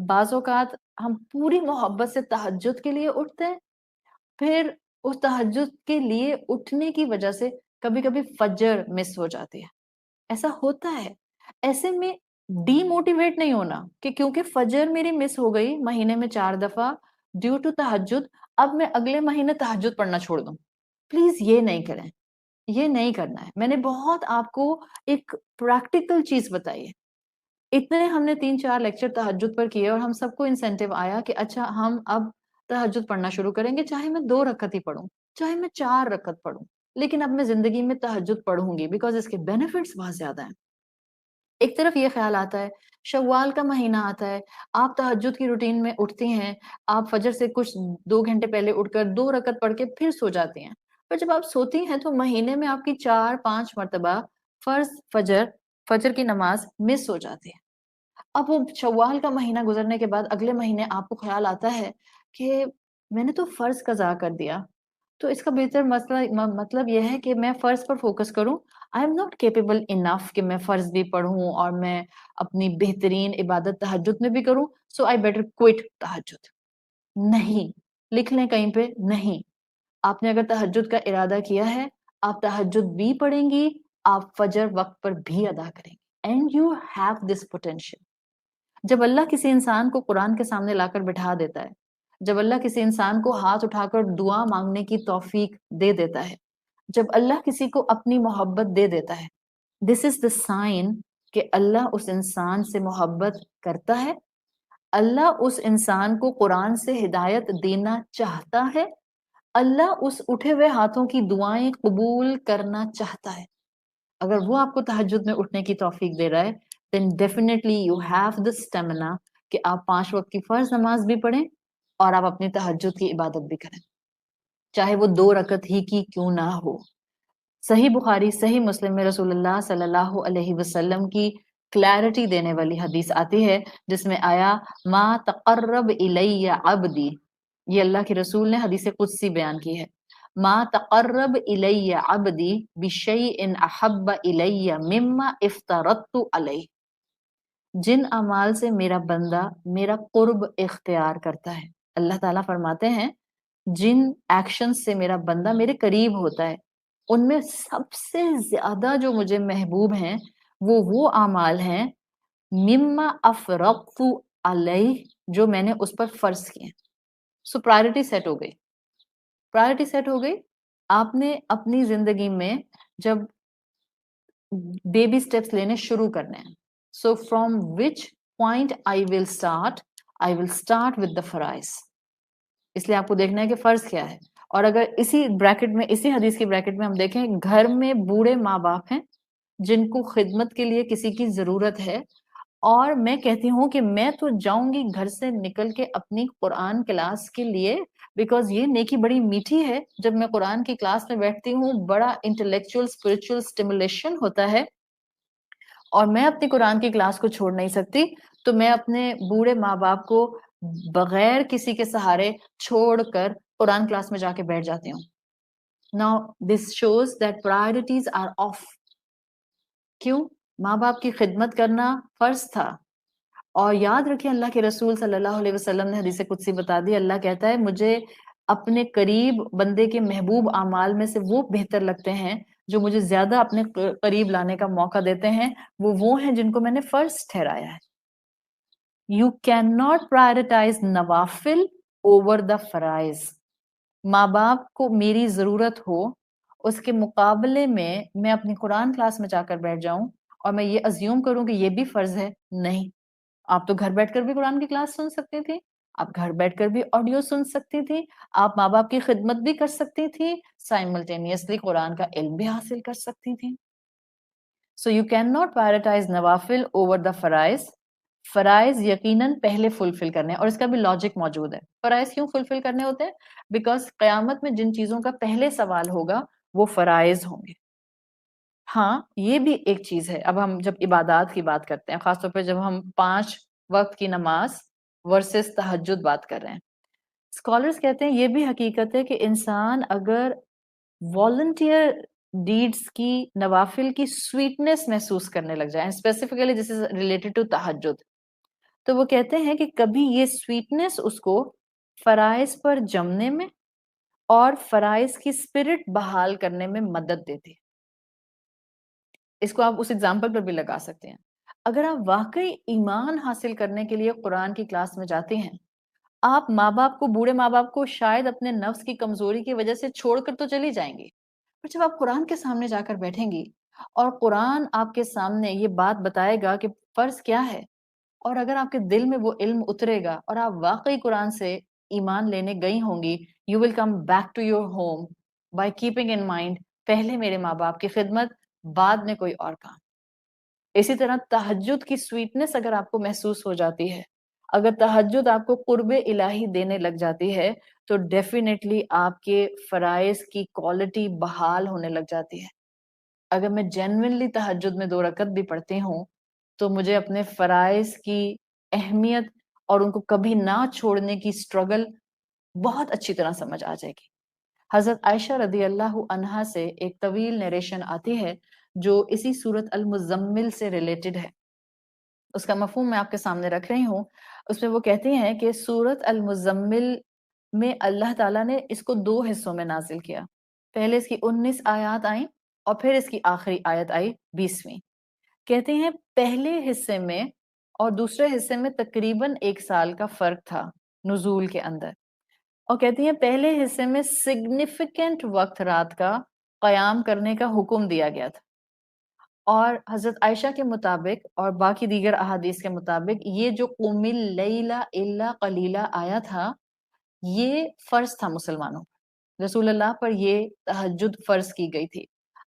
بعض اوقات ہم پوری محبت سے تہجد کے لیے اٹھتے ہیں, پھر اس تہجد کے لیے اٹھنے کی وجہ سے کبھی کبھی فجر مس ہو جاتی ہے. ایسا ہوتا ہے. ایسے میں ڈی موٹیویٹ نہیں ہونا کہ کیونکہ فجر میری مس ہو گئی مہینے میں 4 دفعہ ڈیو ٹو تہجد, اب میں اگلے مہینے تہجد پڑھنا چھوڑ دوں. پلیز یہ نہیں کریں, یہ نہیں کرنا ہے. میں نے بہت آپ کو ایک پریکٹیکل چیز بتائی ہے. اتنے ہم نے 3-4 لیکچر تہجد پر کیے اور ہم سب کو انسینٹیو آیا کہ اچھا ہم اب تہجد پڑھنا شروع کریں گے, چاہے میں 2 رکعت ہی پڑھوں, چاہے میں 4 رکعت پڑھوں, لیکن اب میں زندگی میں تہجد پڑھوں گی بیکاز اس کے بینیفٹس بہت زیادہ ہیں. ایک طرف یہ خیال آتا ہے, شوال کا مہینہ آتا ہے, آپ تہجد کی روٹین میں اٹھتی ہیں, آپ فجر سے کچھ 2 گھنٹے پہلے اٹھ کر 2 رکعت پڑھ کے پھر سو جاتی ہیں. پر جب آپ سوتی ہیں تو مہینے میں آپ کی 4-5 مرتبہ فرض فجر کی نماز مس ہو جاتی ہے. اب وہ شوال کا مہینہ گزرنے کے بعد اگلے مہینے آپ کو خیال آتا ہے کہ میں نے تو فرض قضا کر دیا, تو اس کا بہتر مطلب یہ ہے کہ میں فرض پر فوکس کروں. I am not capable enough کہ میں فرض بھی پڑھوں اور میں اپنی بہترین عبادت تہجد میں بھی کروں, سو آئی بیٹر کوئٹ تہجد. نہیں, لکھ لیں کہیں پہ, نہیں. آپ نے اگر تہجد کا ارادہ کیا ہے, آپ تہجد بھی پڑھیں گی, آپ فجر وقت پر بھی ادا کریں گی. And you have this potential. جب اللہ کسی انسان کو قرآن کے سامنے لا کر بٹھا دیتا ہے, جب اللہ کسی انسان کو ہاتھ اٹھا کر دعا مانگنے کی توفیق دے دیتا ہے, جب اللہ کسی کو اپنی محبت دے دیتا ہے, دس از دا سائن کہ اللہ اس انسان سے محبت کرتا ہے, اللہ اس انسان کو قرآن سے ہدایت دینا چاہتا ہے, اللہ اس اٹھے ہوئے ہاتھوں کی دعائیں قبول کرنا چاہتا ہے. اگر وہ آپ کو تہجد میں اٹھنے کی توفیق دے رہا ہے, then definitely you have the stamina کہ آپ 5 وقت کی فرض نماز بھی پڑھیں اور آپ اپنی تہجد کی عبادت بھی کریں, چاہے وہ 2 رکعت ہی کی کیوں نہ ہو. صحیح بخاری صحیح مسلم میں رسول اللہ صلی اللہ علیہ وسلم کی کلیرٹی دینے والی حدیث آتی ہے جس میں آیا ما تقرب الی عبدی, یہ اللہ کے رسول نے حدیث قدسی بیان کی ہے, ما تقرب الی عبدی بشیء احب الی مما افترضت علیہ. جن اعمال سے میرا بندہ میرا قرب اختیار کرتا ہے, اللہ تعالیٰ فرماتے ہیں جن ایکشن سے میرا بندہ میرے قریب ہوتا ہے, ان میں سب سے زیادہ جو مجھے محبوب ہیں وہ اعمال ہیں مما افرضت علیہ, جو میں نے اس پر فرض کیے. سو پرائرٹی سیٹ ہو گئی, پرائرٹی سیٹ ہو گئی. آپ نے اپنی زندگی میں جب بیبی سٹیپس لینے شروع کرنے ہیں, so from which point I will start with the فرائض. اس لیے آپ کو دیکھنا ہے کہ فرض کیا ہے. اور اگر اسی بریکٹ میں, اسی حدیث کی بریکٹ میں ہم دیکھیں, گھر میں بوڑھے ماں باپ ہیں جن کو خدمت کے لیے کسی کی ضرورت ہے, اور میں کہتی ہوں کہ میں تو جاؤں گی گھر سے نکل کے اپنی قرآن کلاس کے لیے, بیکاز یہ نیکی بڑی میٹھی ہے. جب میں قرآن کی کلاس میں بیٹھتی ہوں بڑا انٹلیکچوئل اسپرچوئل اسٹیمولیشن ہوتا ہے, اور میں اپنی قرآن کی کلاس کو چھوڑ نہیں سکتی, تو میں اپنے بوڑھے ماں باپ کو بغیر کسی کے سہارے چھوڑ کر قرآن کلاس میں جا کے بیٹھ جاتی ہوں. Now this shows that priorities are off. کیوں؟ ماں باپ کی خدمت کرنا فرض تھا. اور یاد رکھیں اللہ کے رسول صلی اللہ علیہ وسلم نے حدیث قدسی بتا دی, اللہ کہتا ہے مجھے اپنے قریب بندے کے محبوب اعمال میں سے وہ بہتر لگتے ہیں جو مجھے زیادہ اپنے قریب لانے کا موقع دیتے ہیں, وہ ہیں جن کو میں نے فرض ٹھہرایا ہے. You cannot prioritize نوافل over the فرائض. ماں باپ کو میری ضرورت ہو, اس کے مقابلے میں اپنی قرآن کلاس میں جا کر بیٹھ جاؤں اور میں یہ ازیوم کروں کہ یہ بھی فرض ہے. نہیں, آپ تو گھر بیٹھ کر بھی قرآن کی کلاس سن سکتی تھی, آپ گھر بیٹھ کر بھی آڈیو سن سکتی تھی, آپ ماں باپ کی خدمت بھی کر سکتی تھی, سائملٹینیسلی قرآن کا علم بھی حاصل کر سکتی تھی. So you cannot prioritize نوافل over the فرائض. فرائض یقیناً پہلے فلفل کرنے, اور اس کا بھی لاجک موجود ہے. فرائض کیوں فلفل کرنے ہوتے ہیں؟ بیکاز قیامت میں جن چیزوں کا پہلے سوال ہوگا وہ فرائض ہوں گے. ہاں یہ بھی ایک چیز ہے. اب ہم جب عبادات کی بات کرتے ہیں, خاص طور پہ جب ہم 5 وقت کی نماز ورسز تہجد بات کر رہے ہیں, اسکالرز کہتے ہیں یہ بھی حقیقت ہے کہ انسان اگر والنٹیئر ڈیڈس کی نوافل کی سویٹنس محسوس کرنے لگ جائیں. Specifically this is related to تہجد. تو وہ کہتے ہیں کہ کبھی یہ سویٹنس اس کو فرائض پر جمنے میں اور فرائض کی اسپرٹ بحال کرنے میں مدد دیتی ہے. اس کو آپ اس ایگزامپل پر بھی لگا سکتے ہیں. اگر آپ واقعی ایمان حاصل کرنے کے لیے قرآن کی کلاس میں جاتے ہیں، آپ ماں باپ کو، بوڑھے ماں باپ کو شاید اپنے نفس کی کمزوری کی وجہ سے چھوڑ کر تو چلی جائیں گی، پر جب آپ قرآن کے سامنے جا کر بیٹھیں گی اور قرآن آپ کے سامنے یہ بات بتائے گا کہ فرض کیا ہے، اور اگر آپ کے دل میں وہ علم اترے گا اور آپ واقعی قرآن سے ایمان لینے گئی ہوں گی، you will come back to your home by keeping in mind پہلے میرے ماں باپ کی خدمت، بعد میں کوئی اور کام. اسی طرح تہجد کی سویٹنس اگر آپ کو محسوس ہو جاتی ہے، اگر تہجد آپ کو قرب الہی دینے لگ جاتی ہے، تو ڈیفینیٹلی آپ کے فرائض کی کوالٹی بحال ہونے لگ جاتی ہے. اگر میں جینوینلی تہجد میں 2 رکعت بھی پڑھتی ہوں تو مجھے اپنے فرائض کی اہمیت اور ان کو کبھی نہ چھوڑنے کی سٹرگل بہت اچھی طرح سمجھ آ جائے گی. حضرت عائشہ رضی اللہ عنہا سے ایک طویل نیریشن آتی ہے جو اسی سورت المزمل سے ریلیٹڈ ہے. اس کا مفہوم میں آپ کے سامنے رکھ رہی ہوں. اس میں وہ کہتی ہیں کہ سورت المزمل میں اللہ تعالیٰ نے اس کو 2 حصوں میں نازل کیا. پہلے اس کی 19 آیات آئیں اور پھر اس کی آخری آیت آئی 20ویں. کہتے ہیں پہلے حصے میں اور دوسرے حصے میں تقریباً 1 سال کا فرق تھا نزول کے اندر. اور کہتی ہیں پہلے حصے میں سگنیفیکنٹ وقت رات کا قیام کرنے کا حکم دیا گیا تھا. اور حضرت عائشہ کے مطابق اور باقی دیگر احادیث کے مطابق یہ جو قم اللیل الا قلیلا آیا تھا، یہ فرض تھا مسلمانوں پر. رسول اللہ پر یہ تہجد فرض کی گئی تھی.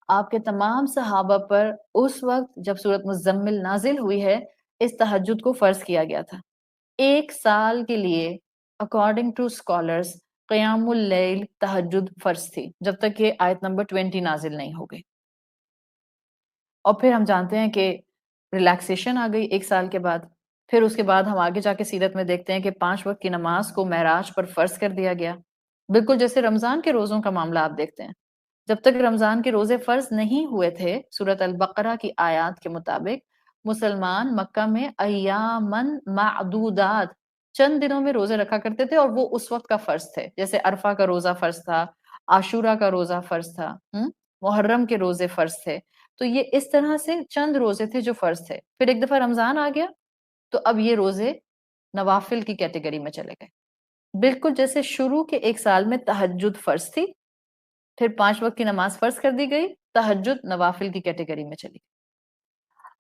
آپ کے تمام صحابہ پر اس وقت جب سورت مزمل نازل ہوئی ہے اس تہجد کو فرض کیا گیا تھا. 1 سال کے لیے اکارڈنگ ٹو اسکالرز قیام اللیل تہجد فرض تھی جب تک کہ آیت نمبر 20 نازل نہیں ہو گئی. اور پھر ہم جانتے ہیں کہ ریلیکسیشن آ گئی 1 سال کے بعد. پھر اس کے بعد ہم آگے جا کے سیرت میں دیکھتے ہیں کہ 5 وقت کی نماز کو معراج پر فرض کر دیا گیا. بالکل جیسے رمضان کے روزوں کا معاملہ آپ دیکھتے ہیں. جب تک رمضان کے روزے فرض نہیں ہوئے تھے سورت البقرہ کی آیات کے مطابق مسلمان مکہ میں ایامن معدودات چند دنوں میں روزے رکھا کرتے تھے، اور وہ اس وقت کا فرض تھے. جیسے عرفہ کا روزہ فرض تھا، عاشورہ کا روزہ فرض تھا، محرم کے روزے فرض تھے. تو یہ اس طرح سے چند روزے تھے جو فرض تھے. پھر ایک دفعہ رمضان آ گیا تو اب یہ روزے نوافل کی کیٹیگری میں چلے گئے. بالکل جیسے شروع کے 1 سال میں تہجد فرض تھی، پھر 5 وقت کی نماز فرض کر دی گئی، تہجد نوافل کی کیٹیگری میں چلی.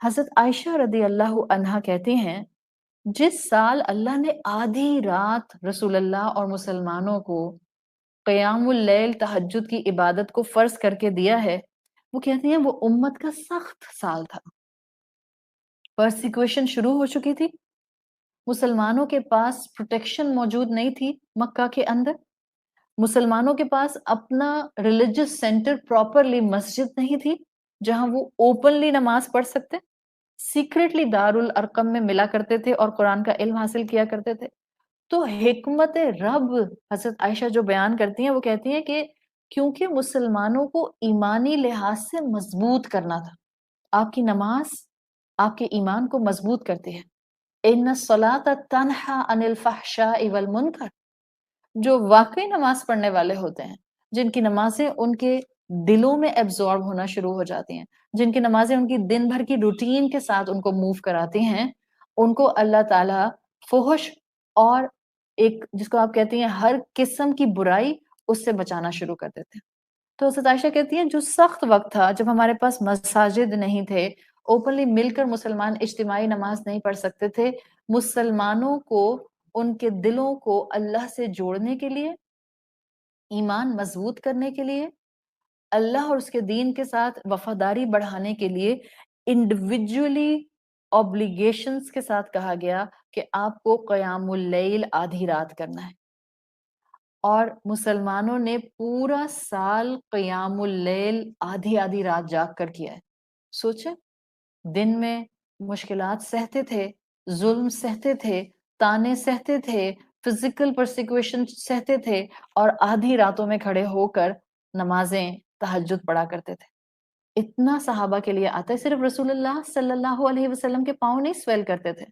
حضرت عائشہ رضی اللہ عنہا کہتی ہیں جس سال اللہ نے آدھی رات رسول اللہ اور مسلمانوں کو قیام اللیل تہجد کی عبادت کو فرض کر کے دیا ہے، وہ کہتی ہیں وہ امت کا سخت سال تھا. پرسیکویشن شروع ہو چکی تھی، مسلمانوں کے پاس پروٹیکشن موجود نہیں تھی مکہ کے اندر، مسلمانوں کے پاس اپنا ریلیجس سینٹر پراپرلی مسجد نہیں تھی جہاں وہ اوپنلی نماز پڑھ سکتے. سیکریٹلی دارالارقم میں ملا کرتے تھے اور قرآن کا علم حاصل کیا کرتے تھے. تو حکمت رب حضرت عائشہ جو بیان کرتی ہیں وہ کہتی ہیں کہ کیونکہ مسلمانوں کو ایمانی لحاظ سے مضبوط کرنا تھا. آپ کی نماز آپ کے ایمان کو مضبوط کرتی ہے. ان الصلاۃ تنہی عن الفحشاء والمنکر. جو واقعی نماز پڑھنے والے ہوتے ہیں، جن کی نمازیں ان کے دلوں میں ایبزارب ہونا شروع ہو جاتی ہیں، جن کی نمازیں ان کی دن بھر کی روٹین کے ساتھ ان کو موو کراتی ہیں، ان کو اللہ تعالیٰ فحش اور ایک جس کو آپ کہتی ہیں ہر قسم کی برائی اس سے بچانا شروع کر دیتے ہیں. تو حضرت عائشہ کہتی ہیں جو سخت وقت تھا جب ہمارے پاس مساجد نہیں تھے، اوپنلی مل کر مسلمان اجتماعی نماز نہیں پڑھ سکتے تھے، مسلمانوں کو ان کے دلوں کو اللہ سے جوڑنے کے لیے، ایمان مضبوط کرنے کے لیے، اللہ اور اس کے دین کے ساتھ وفاداری بڑھانے کے لیے انڈیویجولی اوبلیگیشنز کے ساتھ کہا گیا کہ آپ کو قیام اللیل آدھی رات کرنا ہے. اور مسلمانوں نے پورا سال قیام اللیل آدھی آدھی رات جاگ کر کیا ہے. سوچیں دن میں مشکلات سہتے تھے، ظلم سہتے تھے، تانے سہتے تھے، فزیکل پرسیکویشن سہتے تھے، اور آدھی راتوں میں کھڑے ہو کر نمازیں تہجد پڑھا کرتے تھے. اتنا صحابہ کے لیے آتا ہے. صرف رسول اللہ صلی اللہ علیہ وسلم کے پاؤں نہیں سویل کرتے تھے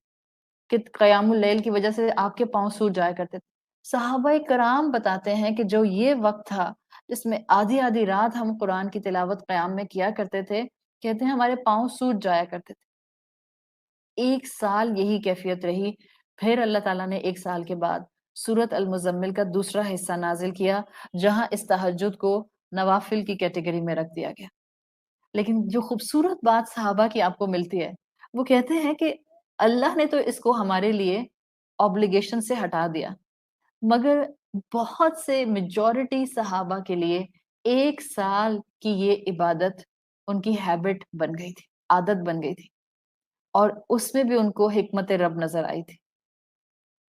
کہ قیام اللیل کی وجہ سے آپ کے پاؤں سوج جایا کرتے تھے. صحابہ کرام بتاتے ہیں کہ جو یہ وقت تھا جس میں آدھی آدھی رات ہم قرآن کی تلاوت قیام میں کیا کرتے تھے، کہتے ہیں ہمارے پاؤں سوج جایا کرتے تھے. 1 سال یہی کیفیت رہی. پھر اللہ تعالیٰ نے 1 سال کے بعد سورۃ المزمل کا دوسرا حصہ نازل کیا، جہاں اس تہجد کو نوافل کی کیٹیگری میں رکھ دیا گیا. لیکن جو خوبصورت بات صحابہ کی آپ کو ملتی ہے، وہ کہتے ہیں کہ اللہ نے تو اس کو ہمارے لیے obligation سے ہٹا دیا، مگر بہت سے میجورٹی صحابہ کے لیے 1 سال کی یہ عبادت ان کی ہیبٹ بن گئی تھی، عادت بن گئی تھی، اور اس میں بھی ان کو حکمت رب نظر آئی تھی.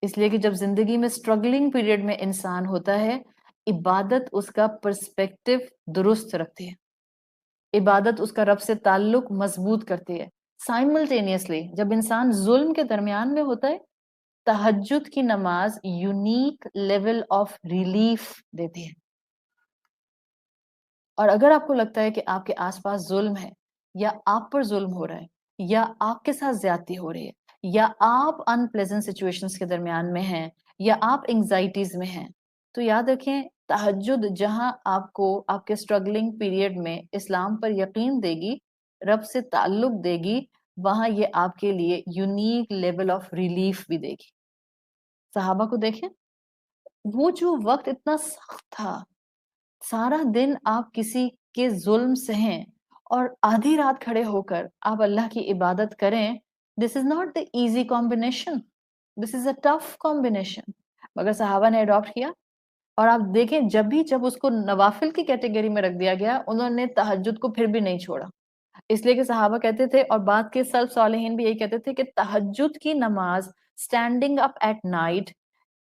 اس لیے کہ جب زندگی میں اسٹرگلنگ پیریڈ میں انسان ہوتا ہے، عبادت اس کا پرسپیکٹو درست رکھتی ہے، عبادت اس کا رب سے تعلق مضبوط کرتی ہے. سائملٹینیسلی جب انسان ظلم کے درمیان میں ہوتا ہے، تہجد کی نماز یونیک لیول آف ریلیف دیتی ہے. اور اگر آپ کو لگتا ہے کہ آپ کے آس پاس ظلم ہے، یا آپ پر ظلم ہو رہا ہے، یا آپ کے ساتھ زیادتی ہو رہی ہے، یا آپ ان پلیزنٹ سچویشنز کے درمیان میں ہیں، یا آپ انگزائٹیز میں ہیں، تو یاد رکھیں تہجد جہاں آپ کو آپ کے اسٹرگلنگ پیریڈ میں اسلام پر یقین دے گی، رب سے تعلق دے گی، وہاں یہ آپ کے لیے یونیک لیول آف ریلیف بھی دے گی. صحابہ کو دیکھیں، وہ جو وقت اتنا سخت تھا، سارا دن آپ کسی کے ظلم سہیں اور آدھی رات کھڑے ہو کر آپ اللہ کی عبادت کریں. This is not the easy combination, this is a tough combination, مگر صحابہ نے اڈاپٹ کیا. اور آپ دیکھیں جب اس کو نوافل کی کیٹیگری میں رکھ دیا گیا، انہوں نے تہجد کو پھر بھی نہیں چھوڑا. اس لیے کہ صحابہ کہتے تھے، اور بعد کے سلف صالحین بھی یہی کہتے تھے، کہ تہجد کی نماز standing up at night,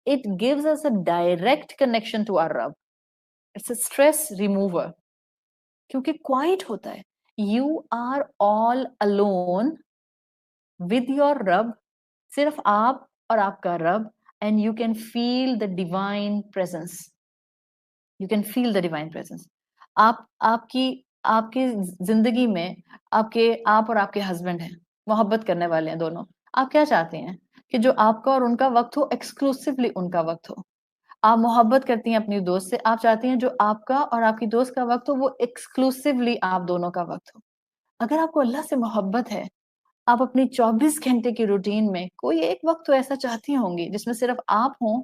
it gives us a direct connection to our رب. اٹس اے اسٹریس ریموور، کیونکہ کوائٹ ہوتا ہے. You are all alone with your رب، صرف آپ اور آپ کا رب، and you can feel the divine presence. You can feel the divine presence. آپ کی زندگی میں آپ اور آپ کے ہسبینڈ ہیں، محبت کرنے والے ہیں دونوں. آپ کیا چاہتے ہیں؟ کہ جو آپ کا اور ان کا وقت ہو، ایکسکلوسیولی ان کا وقت ہو. آپ محبت کرتی ہیں اپنی دوست سے، آپ چاہتی ہیں جو آپ کا اور آپ کی دوست کا وقت ہو وہ ایکسکلوسیولی آپ دونوں کا وقت ہو. اگر آپ کو اللہ سے محبت ہے، آپ اپنی 24 گھنٹے کی روٹین میں کوئی ایک وقت تو ایسا چاہتی ہوں گی جس میں صرف آپ ہوں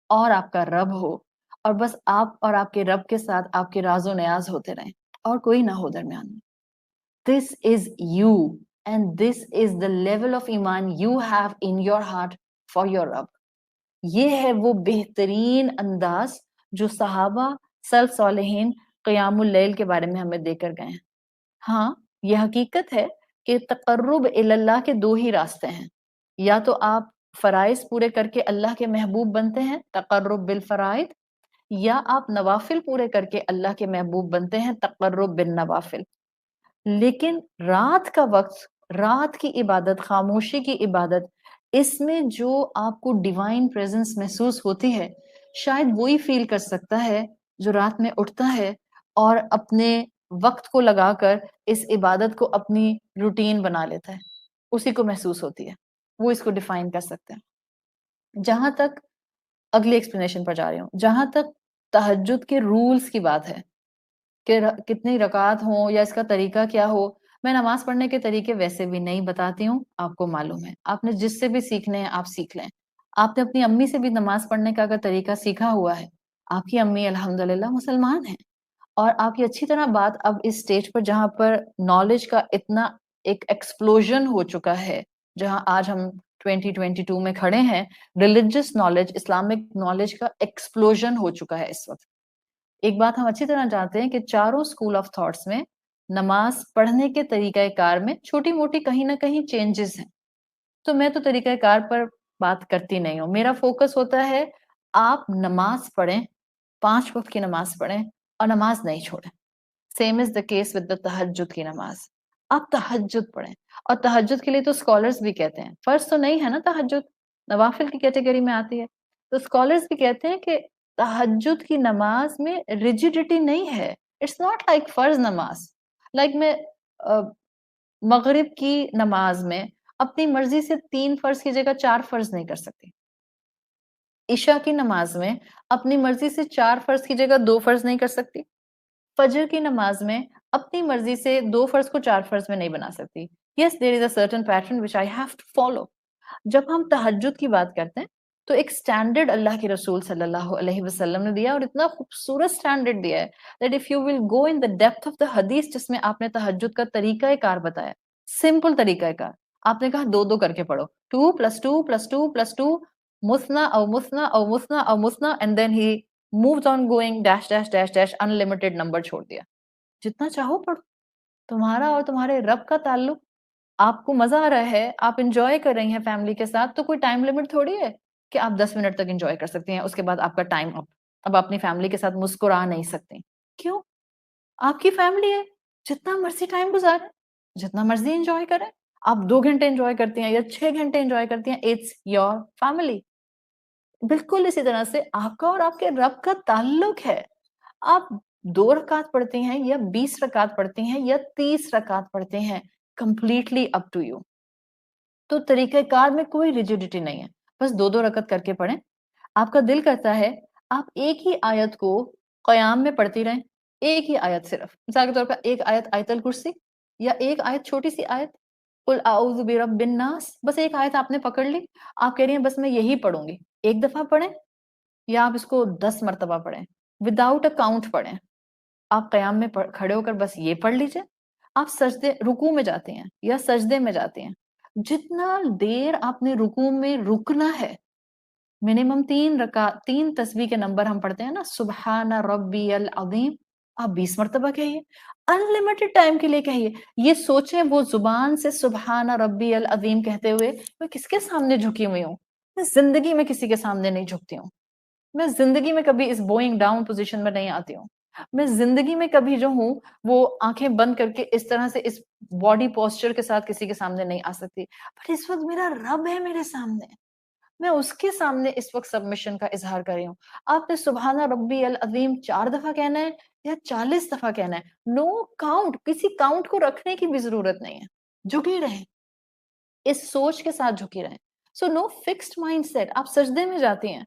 اور آپ کا رب ہو، اور بس آپ اور آپ کے رب کے ساتھ آپ کے راز و نیاز ہوتے رہیں اور کوئی نہ ہو درمیان میں. This is you and this is the level of ایمان you have in your heart for your رب. یہ ہے وہ بہترین انداز جو صحابہ سلف صالحین قیام اللیل کے بارے میں ہمیں دے کر گئے ہیں. ہاں، یہ حقیقت ہے کہ تقرب اللہ کے 2 ہی راستے ہیں. یا تو آپ فرائض پورے کر کے اللہ کے محبوب بنتے ہیں، تقرب بالفرائض، یا آپ نوافل پورے کر کے اللہ کے محبوب بنتے ہیں، تقرب بالنوافل. لیکن رات کا وقت، رات کی عبادت، خاموشی کی عبادت، اس میں جو آپ کو ڈیوائن پریزنس محسوس ہوتی ہے، شاید وہی فیل کر سکتا ہے جو رات میں اٹھتا ہے اور اپنے وقت کو لگا کر اس عبادت کو اپنی روٹین بنا لیتا ہے. اسی کو محسوس ہوتی ہے، وہ اس کو ڈیفائن کر سکتے ہیں. جہاں تک اگلی ایکسپلینیشن پر جا رہی ہوں، جہاں تک تہجد کے رولز کی بات ہے کہ کتنی رکعات ہوں یا اس کا طریقہ کیا ہو، میں نماز پڑھنے کے طریقے ویسے بھی نہیں بتاتی ہوں، آپ کو معلوم ہے. آپ نے جس سے بھی سیکھنے ہیں آپ سیکھ لیں. آپ نے اپنی امی سے بھی نماز پڑھنے کا اگر طریقہ سیکھا ہوا ہے، آپ کی امی الحمدللہ مسلمان ہیں، اور آپ کی اچھی طرح بات اب اس سٹیج پر جہاں پر نالج کا اتنا ایک ایکسپلوژن ہو چکا ہے، جہاں آج ہم 2022 میں کھڑے ہیں، ریلیجس نالج، اسلامک نالج کا ایکسپلوژن ہو چکا ہے اس وقت. ایک بات ہم اچھی طرح جانتے ہیں کہ چاروں اسکول آف تھاٹس میں نماز پڑھنے کے طریقہ کار میں چھوٹی موٹی کہیں نہ کہیں چینجز ہیں. تو میں تو طریقہ کار پر بات کرتی نہیں ہوں، میرا فوکس ہوتا ہے آپ نماز پڑھیں، 5 وقت کی نماز پڑھیں اور نماز نہیں چھوڑیں. Same is the case with the تہجد کی نماز. آپ تہجد پڑھیں، اور تہجد کے لیے تو اسکالرز بھی کہتے ہیں، فرض تو نہیں ہے نا تہجد، نوافل کی کیٹیگری میں آتی ہے، تو اسکالرز بھی کہتے ہیں کہ تہجد کی نماز میں ریجیڈیٹی نہیں ہے. اٹس ناٹ لائک فرض نماز. لائک میں مغرب کی نماز میں اپنی مرضی سے 3 فرض کی جگہ 4 فرض نہیں کر سکتی. عشاء کی نماز میں اپنی مرضی سے 4 فرض کی جگہ 2 فرض نہیں کر سکتی. فجر کی نماز میں اپنی مرضی سے 2 فرض کو 4 فرض میں نہیں بنا سکتی. Yes, there is a certain pattern which I have to follow. جب ہم تہجد کی بات کرتے ہیں تو ایک سٹینڈرڈ اللہ کے رسول صلی اللہ علیہ وسلم نے دیا اور اتنا خوبصورت سٹینڈرڈ دیا ہے that if you will go in the depth of the hadith جس میں آپ نے تہجد کا طریقہ کار بتایا, سمپل طریقہ کار, آپ نے کہا 2 کر کے پڑھو, 2 + 2 + 2 + 2 مثنا او مثنا او مثنا او مثنا and then he moved on going dash dash dash dash unlimited number چھوڑ دیا. جتنا چاہو پڑھو, تمہارا اور تمہارے رب کا تعلق, آپ کو مزہ آ رہا ہے, آپ انجوائے کر رہی ہیں فیملی کے ساتھ, تو کوئی ٹائم لمٹ تھوڑی ہے کہ آپ 10 منٹ تک انجوائے کر سکتی ہیں, اس کے بعد آپ کا ٹائم اب اپنی فیملی کے ساتھ مسکرا نہیں سکتی. کیوں؟ آپ کی فیملی ہے, جتنا مرضی ٹائم گزاریں, جتنا مرضی انجوائے کریں. آپ 2 گھنٹے انجوائے کرتی ہیں یا 6 گھنٹے انجوائے کرتی ہیں, اٹس یور فیملی. بالکل اسی طرح سے آپ کا اور آپ کے رب کا تعلق ہے. آپ 2 رکعت پڑھتی ہیں یا 20 رکعت پڑھتی ہیں یا 30 رکعت پڑھتے ہیں, کمپلیٹلی اپ ٹو یو. تو طریقہ کار میں کوئی ریجیڈیٹی نہیں ہے, بس 2 رکعت کر کے پڑھیں. آپ کا دل کرتا ہے آپ ایک ہی آیت کو قیام میں پڑھتی رہیں, ایک ہی آیت صرف, مثال کے طور پر ایک آیت آیت الکرسی یا ایک آیت چھوٹی سی آیت قل اعوذ برب الناس, بس ایک آیت آپ نے پکڑ لی, آپ کہہ رہی ہیں بس میں یہی پڑھوں گی. 1 دفعہ پڑھیں یا آپ اس کو 10 مرتبہ پڑھیں, وداؤٹ اے کاؤنٹ پڑھیں. آپ قیام میں کھڑے ہو کر بس یہ پڑھ لیجئے. آپ سجدے رکوع میں جاتے ہیں یا سجدے میں جاتے ہیں, جتنا دیر آپ نے رکوع میں رکنا ہے, منیمم 3 تسبیح کے نمبر ہم پڑھتے ہیں نا, سبحان ربی العظیم, آپ 20 مرتبہ کہیے, انلمیٹڈ ٹائم کے لیے کہیے. یہ سوچیں وہ زبان سے سبحان ربی العظیم کہتے ہوئے میں کس کے سامنے جھکی ہوئی ہوں؟ میں زندگی میں کسی کے سامنے نہیں جھکتی ہوں. میں زندگی میں کبھی اس بوئنگ ڈاؤن پوزیشن میں نہیں آتی ہوں. میں زندگی میں کبھی جو ہوں وہ آنکھیں بند کر کے اس طرح سے اس باڈی پوسچر کے ساتھ کسی کے سامنے نہیں آ سکتی. بٹ اس وقت میرا رب ہے میرے سامنے, میں اس کے سامنے اس وقت سبمیشن کا اظہار کر رہی ہوں. آپ نے سبحان ربی العظیم 4 دفعہ کہنا ہے یا 40 دفعہ کہنا ہے, نو کاؤنٹ, کسی کاؤنٹ کو رکھنے کی بھی ضرورت نہیں ہے. جھکے رہیں, اس سوچ کے ساتھ جھکی رہیں. سو نو فکسڈ مائنڈ سیٹ. آپ سجدے میں جاتی ہیں,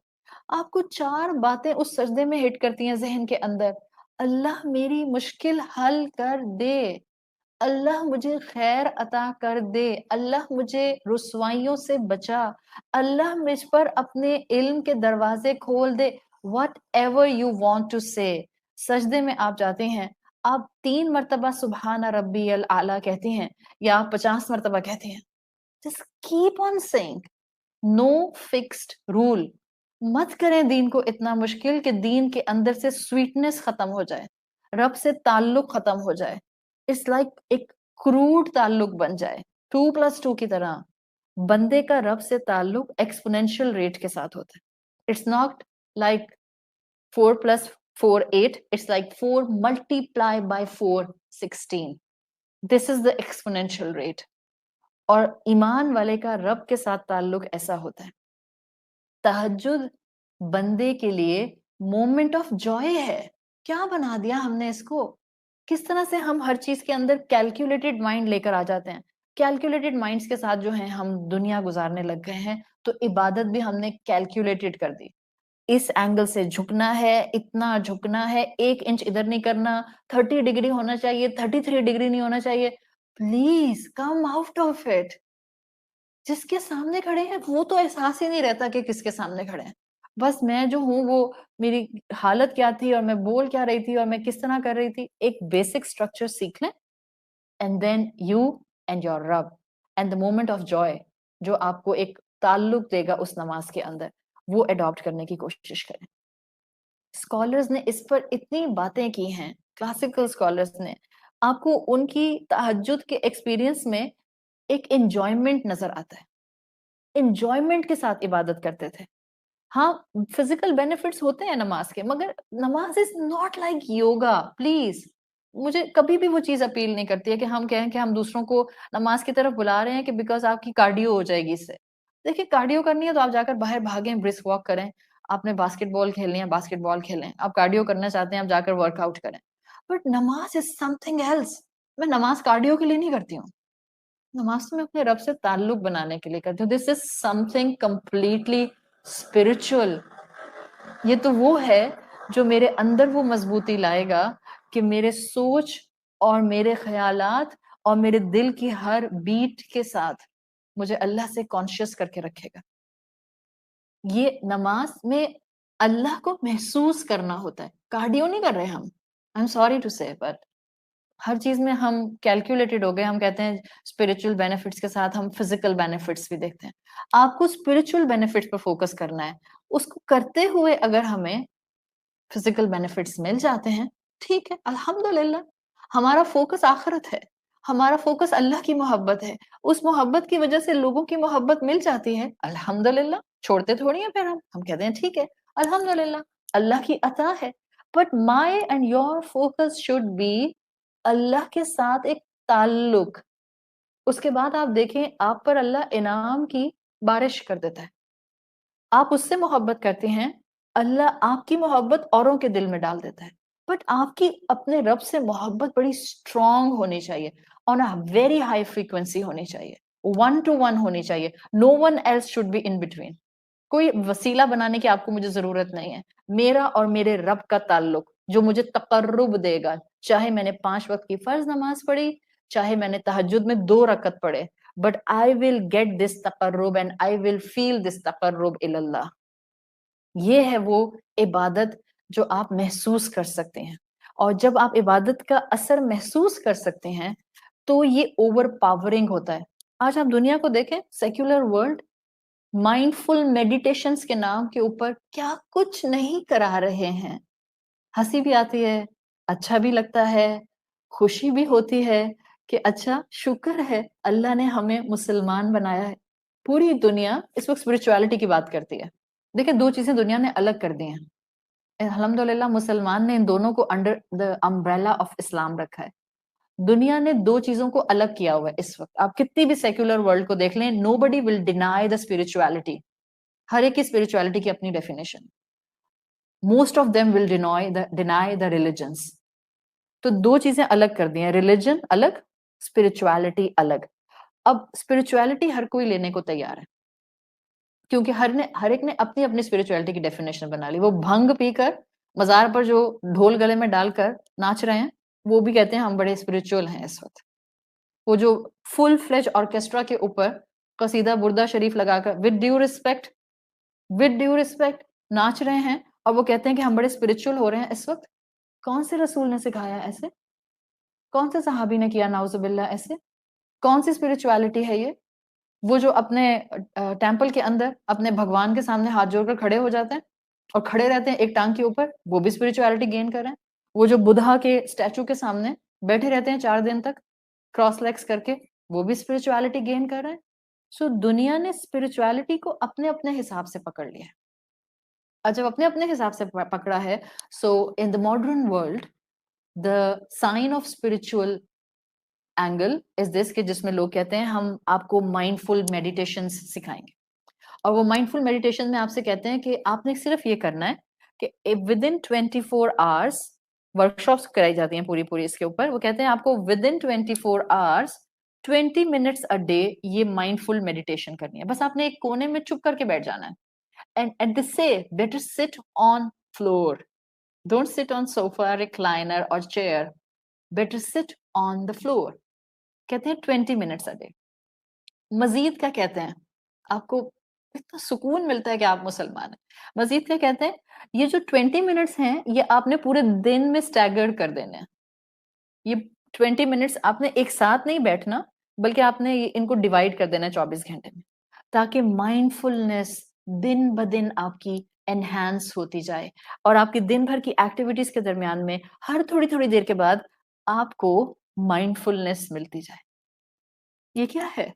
آپ کو 4 باتیں اس سجدے میں ہٹ کرتی ہیں ذہن کے اندر. اللہ میری مشکل حل کر دے, اللہ مجھے خیر عطا کر دے, اللہ مجھے رسوائیوں سے بچا, اللہ مجھ پر اپنے علم کے دروازے کھول دے. Whatever you want to say. سجدے میں آپ جاتے ہیں, آپ 3 مرتبہ سبحان ربی الاعلیٰ کہتے ہیں یا آپ 50 مرتبہ کہتے ہیں. Just keep on saying. No fixed rule. مت کریں دین کو اتنا مشکل کہ دین کے اندر سے سویٹنس ختم ہو جائے, رب سے تعلق ختم ہو جائے. It's like ایک کروڈ تعلق بن جائے. 2 + 2 کی طرح بندے کا رب سے تعلق ایکسپونینشل ریٹ کے ساتھ ہوتا ہے. It's not like 4 + 4 8. It's like 4 multiplied by 4 16. This is the exponential rate. اور ایمان والے کا رب کے ساتھ تعلق ایسا ہوتا ہے. تہجد بندے کے لیے مومنٹ آف جوائے ہے. کیا بنا دیا ہم نے اس کو, کس طرح سے ہم ہر چیز کے اندر کیلکولیٹڈ مائنڈ لے کر آ جاتے ہیں. کیلکولیٹڈ مائنڈز کے ساتھ جو ہیں ہم دنیا گزارنے لگ گئے ہیں, تو عبادت بھی ہم نے کیلکولیٹڈ کر دی. اس اینگل سے جھکنا ہے, اتنا جھکنا ہے, 1 انچ ادھر نہیں کرنا, 30 ڈگری ہونا چاہیے, 33 ڈگری نہیں ہونا چاہیے. Please come out of it. جس کے سامنے کھڑے ہیں وہ تو احساس ہی نہیں رہتا کہ کس کے سامنے کھڑے ہیں. بس میں جو ہوں وہ میری حالت کیا تھی اور میں بول کیا رہی تھی اور میں کس طرح کر رہی تھی. ایک بیسک سٹرکچر سیکھ لیں, and then you and your رب and the moment of joy جو آپ کو ایک تعلق دے گا اس نماز کے اندر, وہ اڈاپٹ کرنے کی کوشش کریں. اسکالرز نے اس پر اتنی باتیں کی ہیں, کلاسیکل اسکالرز نے. آپ کو ان کی تہجد کے ایکسپیرینس میں ایک انجوائمنٹ نظر آتا ہے, انجوائمنٹ کے ساتھ عبادت کرتے تھے. ہاں فزیکل بینیفٹس ہوتے ہیں نماز کے, مگر نماز is not like yoga. Please مجھے کبھی بھی وہ چیز اپیل نہیں کرتی ہے کہ ہم کہیں کہ ہم دوسروں کو نماز کی طرف بلا رہے ہیں کہ بیکاز آپ کی کارڈیو ہو جائے گی اس سے. دیکھیں کارڈیو کرنی ہے تو آپ جا کر باہر بھاگیں, برسک واک کریں. آپ نے باسکٹ بال کھیلنی ہے باسکٹ بال کھیلیں. آپ کارڈیو کرنا چاہتے ہیں آپ جا کر ورک آؤٹ کریں. بٹ نماز از سم تھنگ ایلس. میں نماز کارڈیو کے لیے نہیں کرتی ہوں، نماز تو میں اپنے رب سے تعلق بنانے کے لیے کرتی ہوں. دس از سم تھنگ کمپلیٹلی اسپرچل. یہ تو وہ ہے جو میرے اندر وہ مضبوطی لائے گا کہ میرے سوچ اور میرے خیالات اور میرے دل کی ہر بیٹ کے ساتھ مجھے اللہ سے کانشیس کر کے رکھے گا. یہ نماز میں اللہ کو محسوس کرنا ہوتا ہے، کارڈیو نہیں کر رہے ہم. آئی ایم سوری ٹو سے، بٹ ہر چیز میں ہم کیلکولیٹڈ ہو گئے. ہم کہتے ہیں اسپرچل بینیفٹس کے ساتھ ہم فزیکل بینیفٹس بھی دیکھتے ہیں. آپ کو اسپرچل بینیفٹس پر فوکس کرنا ہے. اس کو کرتے ہوئے اگر ہمیں فزیکل بینیفٹس مل جاتے ہیں ٹھیک ہے، الحمدللہ. ہمارا فوکس آخرت ہے، ہمارا فوکس اللہ کی محبت ہے. اس محبت کی وجہ سے لوگوں کی محبت مل جاتی ہے، الحمدللہ. چھوڑتے تھوڑی ہیں پھر ہم کہتے ہیں ٹھیک ہے الحمدللہ اللہ کی عطا ہے. But my and your focus should be اللہ کے ساتھ ایک تعلق. اس کے بعد آپ دیکھیں آپ پر اللہ انعام کی بارش کر دیتا ہے. آپ اس سے محبت کرتے ہیں، اللہ آپ کی محبت اوروں کے دل میں ڈال دیتا ہے. بٹ آپ کی اپنے رب سے محبت بڑی اسٹرانگ ہونی چاہیے، on a very high frequency ہونی چاہیے، 1 to 1 ہونی چاہیے. No one else should be in between. کوئی وسیلہ بنانے کی آپ کو مجھے ضرورت نہیں ہے. میرا اور میرے رب کا تعلق جو مجھے تقرب دے گا، چاہے میں نے 5 وقت کی فرض نماز پڑھی، چاہے میں نے تہجد میں 2 رکعت پڑھے، but I will get this تقرب and I will feel this تقرب اللہ. یہ ہے وہ عبادت جو آپ محسوس کر سکتے ہیں. اور جب آپ عبادت کا اثر محسوس کر سکتے ہیں تو یہ اوور پاورنگ ہوتا ہے. آج آپ دنیا کو دیکھیں، سیکولر ورلڈ مائنڈفل میڈیٹیشنز کے نام کے اوپر کیا کچھ نہیں کرا رہے ہیں. ہنسی بھی آتی ہے، اچھا بھی لگتا ہے، خوشی بھی ہوتی ہے کہ اچھا شکر ہے اللہ نے ہمیں مسلمان بنایا ہے. پوری دنیا اس وقت اسپرچوالٹی کی بات کرتی ہے. دیکھیں 2 چیزیں دنیا نے الگ کر دی ہیں. الحمدللہ مسلمان نے ان دونوں کو انڈر دا امبریلا آف اسلام رکھا ہے. دنیا نے 2 چیزوں کو الگ کیا ہوا ہے اس وقت. آپ کتنی بھی سیکولر ورلڈ کو دیکھ لیں، نو بڈی ول ڈینائی دا اسپرچوالٹی. ہر ایک کی اسپرچوالٹی کی اپنی definition. Most of them will deny the religions. تو 2 چیزیں الگ کر دی ہیں، ریلیجن الگ، اسپرچوالٹی الگ. اب اسپرچوالٹی ہر کوئی لینے کو تیار ہے کیونکہ ہر ایک نے اپنی اپنی اسپرچوالٹی کی ڈیفینیشن بنا لی. وہ بھنگ پی کر مزار پر جو ڈھول گلے میں ڈال کر ناچ رہے ہیں وہ بھی کہتے ہیں ہم بڑے اسپرچوئل ہیں اس وقت. وہ جو فل فلیج آرکیسٹرا کے اوپر قصیدہ بردہ شریف لگا کر ود ڈیو ریسپیکٹ ناچ رہے ہیں اور وہ کہتے ہیں کہ ہم بڑے اسپرچوئل ہو رہے ہیں اس وقت. کون سے رسول نے سکھایا ایسے؟ کون سے صحابی نے کیا نعوذ باللہ ایسے؟ کون سی اسپرچوالٹی ہے یہ؟ وہ جو اپنے ٹیمپل کے اندر اپنے بھگوان کے سامنے ہاتھ جوڑ کر کھڑے ہو جاتے ہیں اور کھڑے رہتے ہیں ایک ٹانگ کے اوپر، وہ بھی اسپرچوالٹی گین کر رہے ہیں. وہ جو بدھا کے اسٹیچو کے سامنے بیٹھے رہتے ہیں 4 دن تک کراس لیگز کر کے، وہ بھی اسپرچوالٹی گین کر رہے ہیں. سو دنیا نے اسپرچوالٹی کو اپنے اپنے حساب سے پکڑ لیا ہے. اور جب اپنے اپنے حساب سے پکڑا ہے، so in the modern world the sign of spiritual angle is this کہ جس میں لوگ کہتے ہیں ہم آپ کو مائنڈفل میڈیٹیشن سکھائیں گے. اور وہ مائنڈفل میڈیٹیشن میں آپ سے کہتے ہیں کہ آپ نے صرف یہ کرنا ہے کہ ود ان 24 hours ورکشاپس کرائی جاتی ہیں پوری اس کے اوپر. وہ کہتے ہیں آپ کو with in 24 hours 20 minutes a day یہ مائنڈفل میڈیٹیشن کرنی ہے. بس آپ نے ایک کونے میں چپ کر کے بیٹھ جانا ہے. And they say better sit on floor. Don't sit on sofa, recliner or chair. Better sit on the floor. کہتے ہیں 20 minutes a day. مزید کیا کہتے ہیں؟ آپ کو اتنا سکون ملتا ہے کہ آپ مسلمان ہیں. مزید کیا کہتے ہیں؟ یہ جو 20 minutes ہیں یہ آپ نے پورے دن میں اسٹیگرڈ کر دینے ہیں. یہ 20 minutes آپ نے ایک ساتھ نہیں بیٹھنا بلکہ آپ نے ان کو ڈیوائڈ کر دینا 24 گھنٹے میں، تاکہ مائنڈفلنس دن بدن آپ کی انہینس ہوتی جائے اور آپ کی دن بھر کی ایکٹیویٹیز کے درمیان میں ہر تھوڑی دیر کے بعد آپ کو مائنڈفلنس ملتی جائے. یہ کیا ہے؟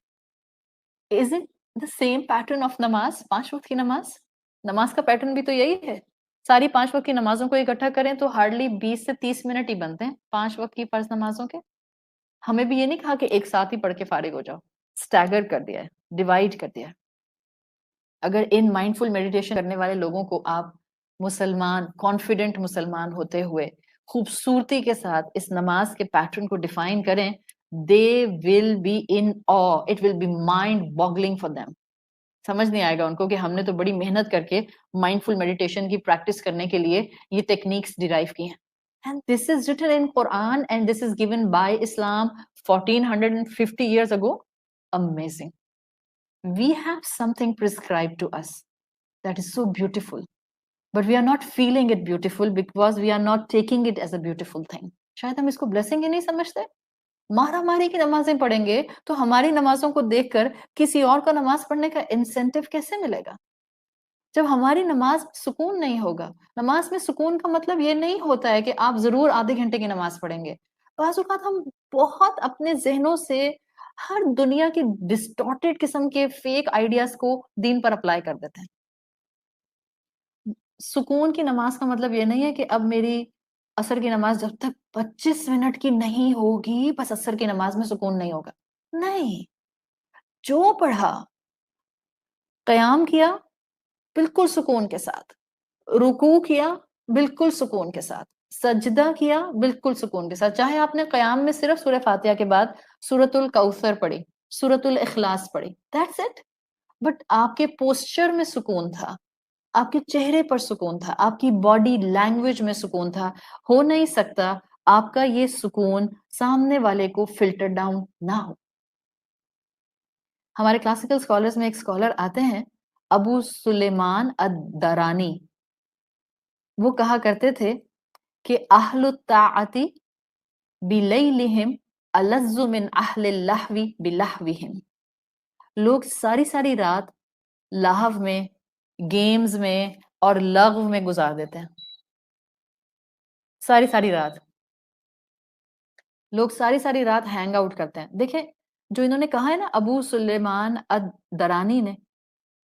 Is it the same pattern of نماز؟ 5 وقت کی نماز کا پیٹرن بھی تو یہی ہے. ساری 5 وقت کی نمازوں کو اکٹھا کریں تو ہارڈلی 20 سے 30 منٹ ہی بنتے ہیں 5 وقت کی فرض نمازوں کے. ہمیں بھی یہ نہیں کہا کہ ایک ساتھ ہی پڑھ کے فارغ ہو جاؤ، اسٹیگر کر دیا ہے، ڈیوائڈ کر دیا ہے. اگر ان مائنڈفل میڈیٹیشن کرنے والے لوگوں کو آپ مسلمان، کانفیڈنٹ مسلمان ہوتے ہوئے خوبصورتی کے ساتھ اس نماز کے پیٹرن کو ڈیفائن کریں, they will be in awe, it will be mind boggling for them. سمجھ نہیں آئے گا ان کو کہ ہم نے تو بڑی محنت کر کے مائنڈفل میڈیٹیشن کی پریکٹس کرنے کے لیے یہ ٹیکنیکس ڈیرائیو کی ہیں. And this is written in Quran and this is given by Islam 1450 years ago. Amazing. We have something prescribed to us that is so beautiful. But we are not feeling it beautiful because we are not taking it as a beautiful thing. شاید ہم اس کو blessing ہی نہیں سمجھتے. مارا ماری کی نمازیں پڑھیں گے تو ہماری نمازوں کو دیکھ کر کسی اور کو نماز پڑھنے کا انسینٹیو کیسے ملے گا؟ جب ہماری نماز سکون نہیں ہوگا. نماز میں سکون کا مطلب یہ نہیں ہوتا ہے کہ آپ ضرور آدھے گھنٹے کی نماز پڑھیں گے. بعض اوقات ہم بہت اپنے ذہنوں سے ہر دنیا کی ڈسٹارٹیڈ قسم کے فیک آئیڈیاز کو دین پر اپلائی کر دیتے ہیں. سکون کی نماز کا مطلب یہ نہیں ہے کہ اب میری عصر کی نماز جب تک 25 منٹ کی نہیں ہوگی بس عصر کی نماز میں سکون نہیں ہوگا. نہیں, جو پڑھا, قیام کیا بالکل سکون کے ساتھ, رکوع کیا بالکل سکون کے ساتھ, سجدہ کیا بالکل سکون کے ساتھ, چاہے آپ نے قیام میں صرف سورہ فاتحہ کے بعد سورۃ الکوثر پڑھی, سورۃ الاخلاص پڑھی, دیٹس اٹ. بٹ آپ کے پوسچر میں سکون تھا, آپ کے چہرے پر سکون تھا, آپ کی باڈی لینگویج میں سکون تھا. ہو نہیں سکتا آپ کا یہ سکون سامنے والے کو فلٹر ڈاؤن نہ ہو. ہمارے کلاسیکل اسکالرز میں ایک اسکالر آتے ہیں ابو سلیمان الدرانی. وہ کہا کرتے تھے کہ اہل الطاعت بلیلہم الذ من اہل اللہو بلہوہم. لوگ ساری ساری رات لہو میں, گیمز میں اور لغو میں گزار دیتے ہیں. ساری ساری رات لوگ ساری ساری رات ہینگ آؤٹ کرتے ہیں. دیکھیں جو انہوں نے کہا ہے نا ابو سلیمان الدرانی نے,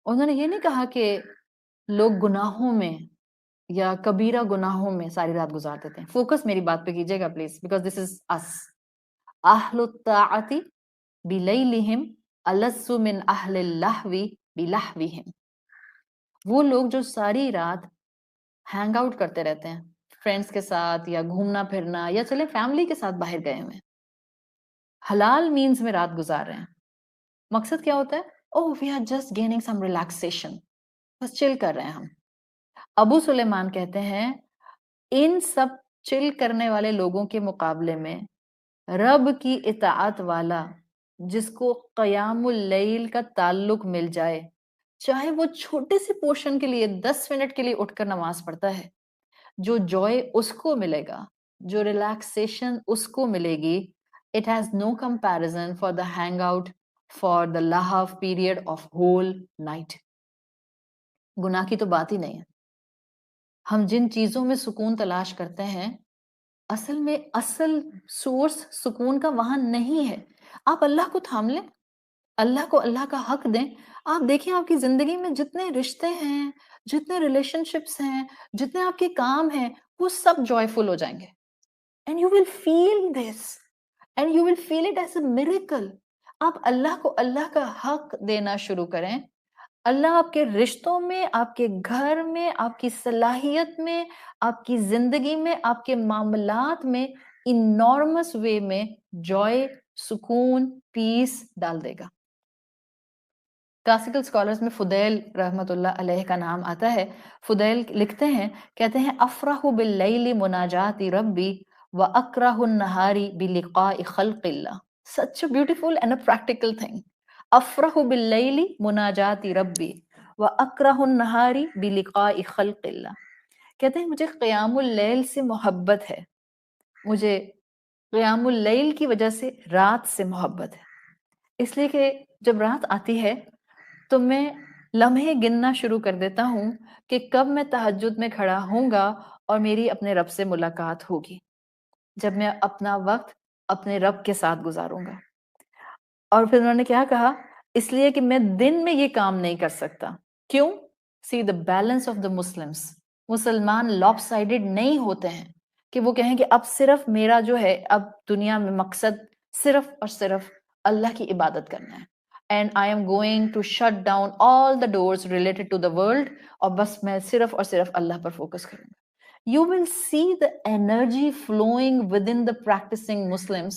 انہوں نے یہ نہیں کہا کہ لوگ گناہوں میں یا کبیرہ گناہوں میں ساری رات گزار دیتے ہیں. فوکس میری بات پہ کیجیے گا پلیز, بیکاز دس از اس. اہل الطاعت بلیلہم الذ من اہل اللہو بلہوہم. وہ لوگ جو ساری رات ہینگ آؤٹ کرتے رہتے ہیں فرینڈس کے ساتھ یا گھومنا پھرنا یا چلے فیملی کے ساتھ باہر گئے ہوئے, حلال مینز میں رات گزار رہے ہیں. مقصد کیا ہوتا ہے؟ Oh we are just gaining some relaxation, بس چل کر رہے ہیں ہم. ابو سلیمان کہتے ہیں ان سب چل کرنے والے لوگوں کے مقابلے میں رب کی اطاعت والا جس کو قیام اللیل کا تعلق مل جائے, چاہے وہ چھوٹے سے پورشن کے لیے 10 منٹ کے لیے اٹھ کر نماز پڑھتا ہے, جو جوائے اس کو ملے گا, جو ریلیکسیشن اس کو ملے گی, it has no comparison for the hangout for the lahaf period of whole night. گناہ کی تو بات ہی نہیں ہے. ہم جن چیزوں میں سکون تلاش کرتے ہیں اصل میں اصل سورس سکون کا وہاں نہیں ہے. آپ اللہ کو تھام لیں, اللہ کو اللہ کا حق دیں. آپ دیکھیں آپ کی زندگی میں جتنے رشتے ہیں, جتنے ریلیشن شپس ہیں, جتنے آپ کے کام ہیں, وہ سب جوائفل ہو جائیں گے. And you will feel this and you will feel it as a miracle. آپ اللہ کو اللہ کا حق دینا شروع کریں. اللہ آپ کے رشتوں میں, آپ کے گھر میں, آپ کی صلاحیت میں, آپ کی زندگی میں, آپ کے معاملات میں انارمس وے میں جوائے, سکون, پیس ڈال دے گا. کلاسیکل اسکالرز میں فضیل رحمت اللہ علیہ کا نام آتا ہے. فضیل لکھتے ہیں, کہتے ہیں افرح باللیل مناجات ربی واکرہ النہار بلقاء خلق اللہ. Such a beautiful and a practical thing. افرح باللیل مناجات ربی واکرہ النہار بلقاء خلق اللہ. کہتے ہیں مجھے قیام اللیل سے محبت ہے, مجھے قیام اللیل کی وجہ سے رات سے محبت ہے. اس لیے کہ جب رات آتی ہے تو میں لمحے گننا شروع کر دیتا ہوں کہ کب میں تہجد میں کھڑا ہوں گا اور میری اپنے رب سے ملاقات ہوگی, جب میں اپنا وقت اپنے رب کے ساتھ گزاروں گا. اور پھر انہوں نے کیا کہا, اس لیے کہ میں دن میں یہ کام نہیں کر سکتا. کیوں؟ See the balance of the Muslims. مسلمان لاپ سائڈڈ نہیں ہوتے ہیں کہ وہ کہیں کہ اب صرف میرا جو ہے اب دنیا میں مقصد صرف اور صرف اللہ کی عبادت کرنا ہے. And I am going to shut down all the doors related to the world, اور بس میں صرف اور صرف اللہ پر فوکس کروں گا. You will see the energy flowing within the practicing Muslims,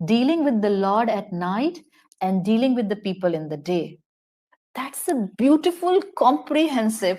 Dealing with the Lord at night and dealing with the people in the day. That's a beautiful, comprehensive,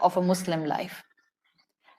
of a Muslim life.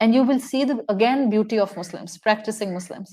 and you will see the again beauty of Muslims, practicing Muslims.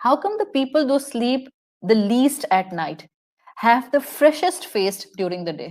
How come the people who sleep the least at night have the freshest face during the day?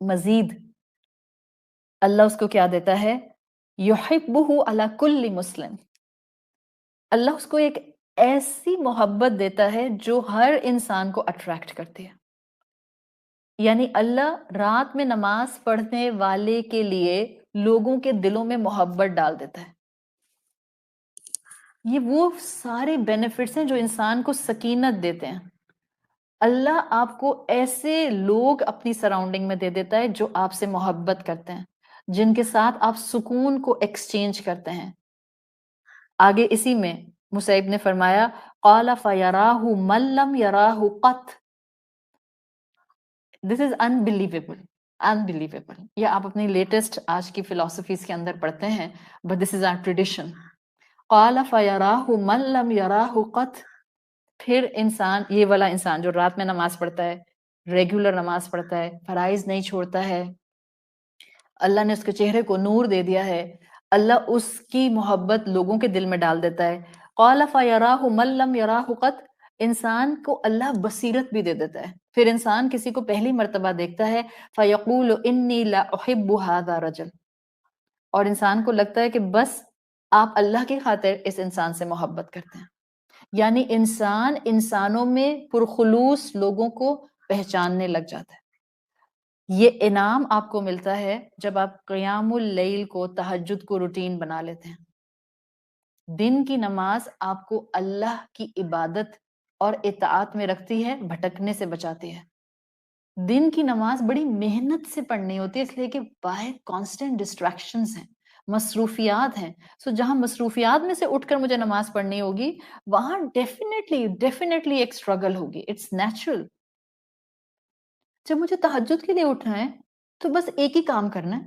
مزید اللہ اس کو کیا دیتا ہے؟ یحبہ علی کل مسلم، اللہ اس کو ایک ایسی محبت دیتا ہے جو ہر انسان کو اٹریکٹ کرتی ہے. یعنی اللہ رات میں نماز پڑھنے والے کے لیے لوگوں کے دلوں میں محبت ڈال دیتا ہے. یہ وہ سارے بینیفٹس ہیں جو انسان کو سکینت دیتے ہیں. اللہ آپ کو ایسے لوگ اپنی سراؤنڈنگ میں دے دیتا ہے جو آپ سے محبت کرتے ہیں، جن کے ساتھ آپ سکون کو ایکسچینج کرتے ہیں. آگے اسی میں مصعب نے فرمایا قال فَيَرَاهُ مَن لَّمْ يَرَاهُ قَطْ. دس از انبلیویبل. یہ آپ اپنی لیٹسٹ آج کی فلاسفیز کے اندر پڑھتے ہیں، but this is our tradition. قال فَيَرَاهُ مَن لَّمْ يَرَاهُ قَطْ. پھر انسان، یہ والا انسان جو رات میں نماز پڑھتا ہے، ریگولر نماز پڑھتا ہے، فرائض نہیں چھوڑتا ہے، اللہ نے اس کے چہرے کو نور دے دیا ہے، اللہ اس کی محبت لوگوں کے دل میں ڈال دیتا ہے. قال فَيَرَاهُ مَن لَّمْ يَرَاهُ قَطْ. انسان کو اللہ بصیرت بھی دے دیتا ہے. پھر انسان کسی کو پہلی مرتبہ دیکھتا ہے فَيَقُولُ إِنِّي لَأُحِبُّ هَذَا رَجُلٌ، اور انسان کو لگتا ہے کہ بس آپ اللہ کی خاطر اس انسان سے محبت کرتے ہیں. یعنی انسان انسانوں میں پرخلوص لوگوں کو پہچاننے لگ جاتا ہے. یہ انعام آپ کو ملتا ہے جب آپ قیام اللیل کو، تہجد کو روٹین بنا لیتے ہیں. دن کی نماز آپ کو اللہ کی عبادت اور اطاعت میں رکھتی ہے، بھٹکنے سے بچاتی ہے. دن کی نماز بڑی محنت سے پڑھنی ہوتی ہے، اس لیے کہ باہر کانسٹنٹ ڈسٹریکشنز ہیں، مصروفیات ہیں. سو جہاں مصروفیات میں سے اٹھ کر مجھے نماز پڑھنی ہوگی، وہاں ڈیفینیٹلی ایک اسٹرگل ہوگی. It's natural. جب مجھے تہجد کے لیے اٹھنا ہے تو بس ایک ہی کام کرنا ہے،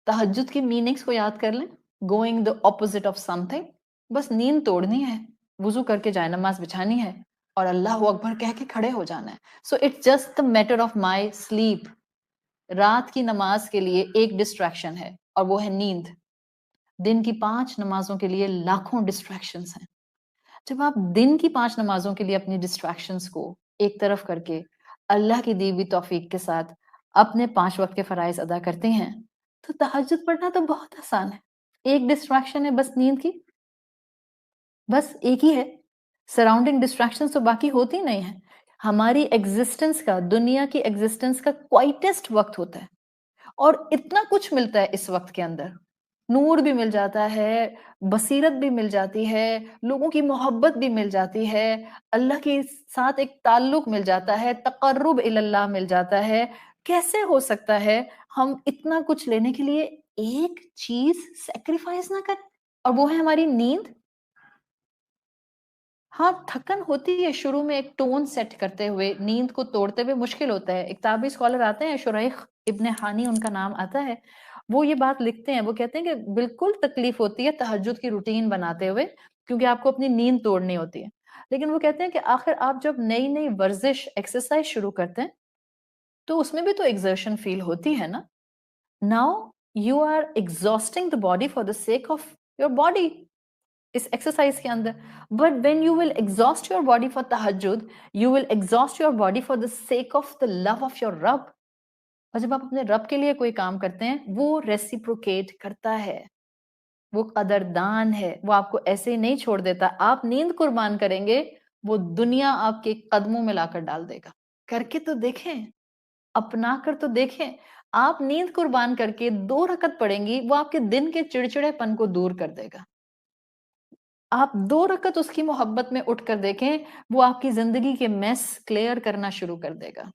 تہجد کی میننگز کو یاد کر لیں. Going the opposite of some thing. بس نیند توڑنی ہے، وضو کر کے جائے نماز بچھانی ہے اور اللہ اکبر کہہ کے کھڑے ہو جانا ہے. So it's just the matter of my sleep. رات کی نماز کے لیے ایک ڈسٹریکشن ہے اور وہ ہے نیند. دن کی 5 نمازوں کے لیے لاکھوں ڈسٹریکشنز ہیں. جب آپ دن کی 5 نمازوں کے لیے اپنی ڈسٹریکشنز کو ایک طرف کر کے اللہ کی دی ہوئی توفیق کے ساتھ اپنے 5 وقت کے فرائض ادا کرتے ہیں تو تہجد پڑھنا تو بہت آسان ہے. ایک ڈسٹریکشن ہے بس نیند کی، بس ایک ہی ہے. سراؤنڈنگ ڈسٹریکشن تو باقی ہوتی نہیں ہیں. ہماری ایگزسٹنس کا، دنیا کی ایگزسٹنس کا کوائٹسٹ وقت ہوتا ہے اور اتنا کچھ ملتا ہے اس وقت کے اندر. نور بھی مل جاتا ہے، بصیرت بھی مل جاتی ہے، لوگوں کی محبت بھی مل جاتی ہے، اللہ کے ساتھ ایک تعلق مل جاتا ہے، تقرب اللہ مل جاتا ہے. کیسے ہو سکتا ہے ہم اتنا کچھ لینے کے لیے ایک چیز سیکریفائز نہ کریں، اور وہ ہے ہماری نیند. ہاں تھکن ہوتی ہے شروع میں، ایک ٹون سیٹ کرتے ہوئے نیند کو توڑتے ہوئے مشکل ہوتا ہے. ایک تابعی اسکالر آتے ہیں، شریح ابن حانی ان کا نام آتا ہے، وہ یہ بات لکھتے ہیں، وہ کہتے ہیں کہ بالکل تکلیف ہوتی ہے تہجد کی روٹین بناتے ہوئے کیونکہ آپ کو اپنی نیند توڑنی ہوتی ہے. لیکن وہ کہتے ہیں کہ آخر آپ جب نئی نئی ورزش، ایکسرسائز شروع کرتے ہیں تو اس میں بھی تو ایگزرشن فیل ہوتی ہے نا. Now you are exhausting the body for the sake of your body اس ایکسرسائز کے اندر. But when you will exhaust your body for تہجد، you will exhaust your body for the sake of the love of your رب. اور جب آپ اپنے رب کے لیے کوئی کام کرتے ہیں وہ ریسیپروکیٹ کرتا ہے، وہ قدردان ہے، وہ آپ کو ایسے ہی نہیں چھوڑ دیتا. آپ نیند قربان کریں گے، وہ دنیا آپ کے قدموں میں لا کر ڈال دے گا. کر کے تو دیکھیں، اپنا کر تو دیکھیں. آپ نیند قربان کر کے 2 رکعت پڑھیں گی، وہ آپ کے دن کے چڑچڑے پن کو دور کر دے گا. آپ 2 رکعت اس کی محبت میں اٹھ کر دیکھیں، وہ آپ کی زندگی کے میس کلیئر کرنا شروع کر دے گا.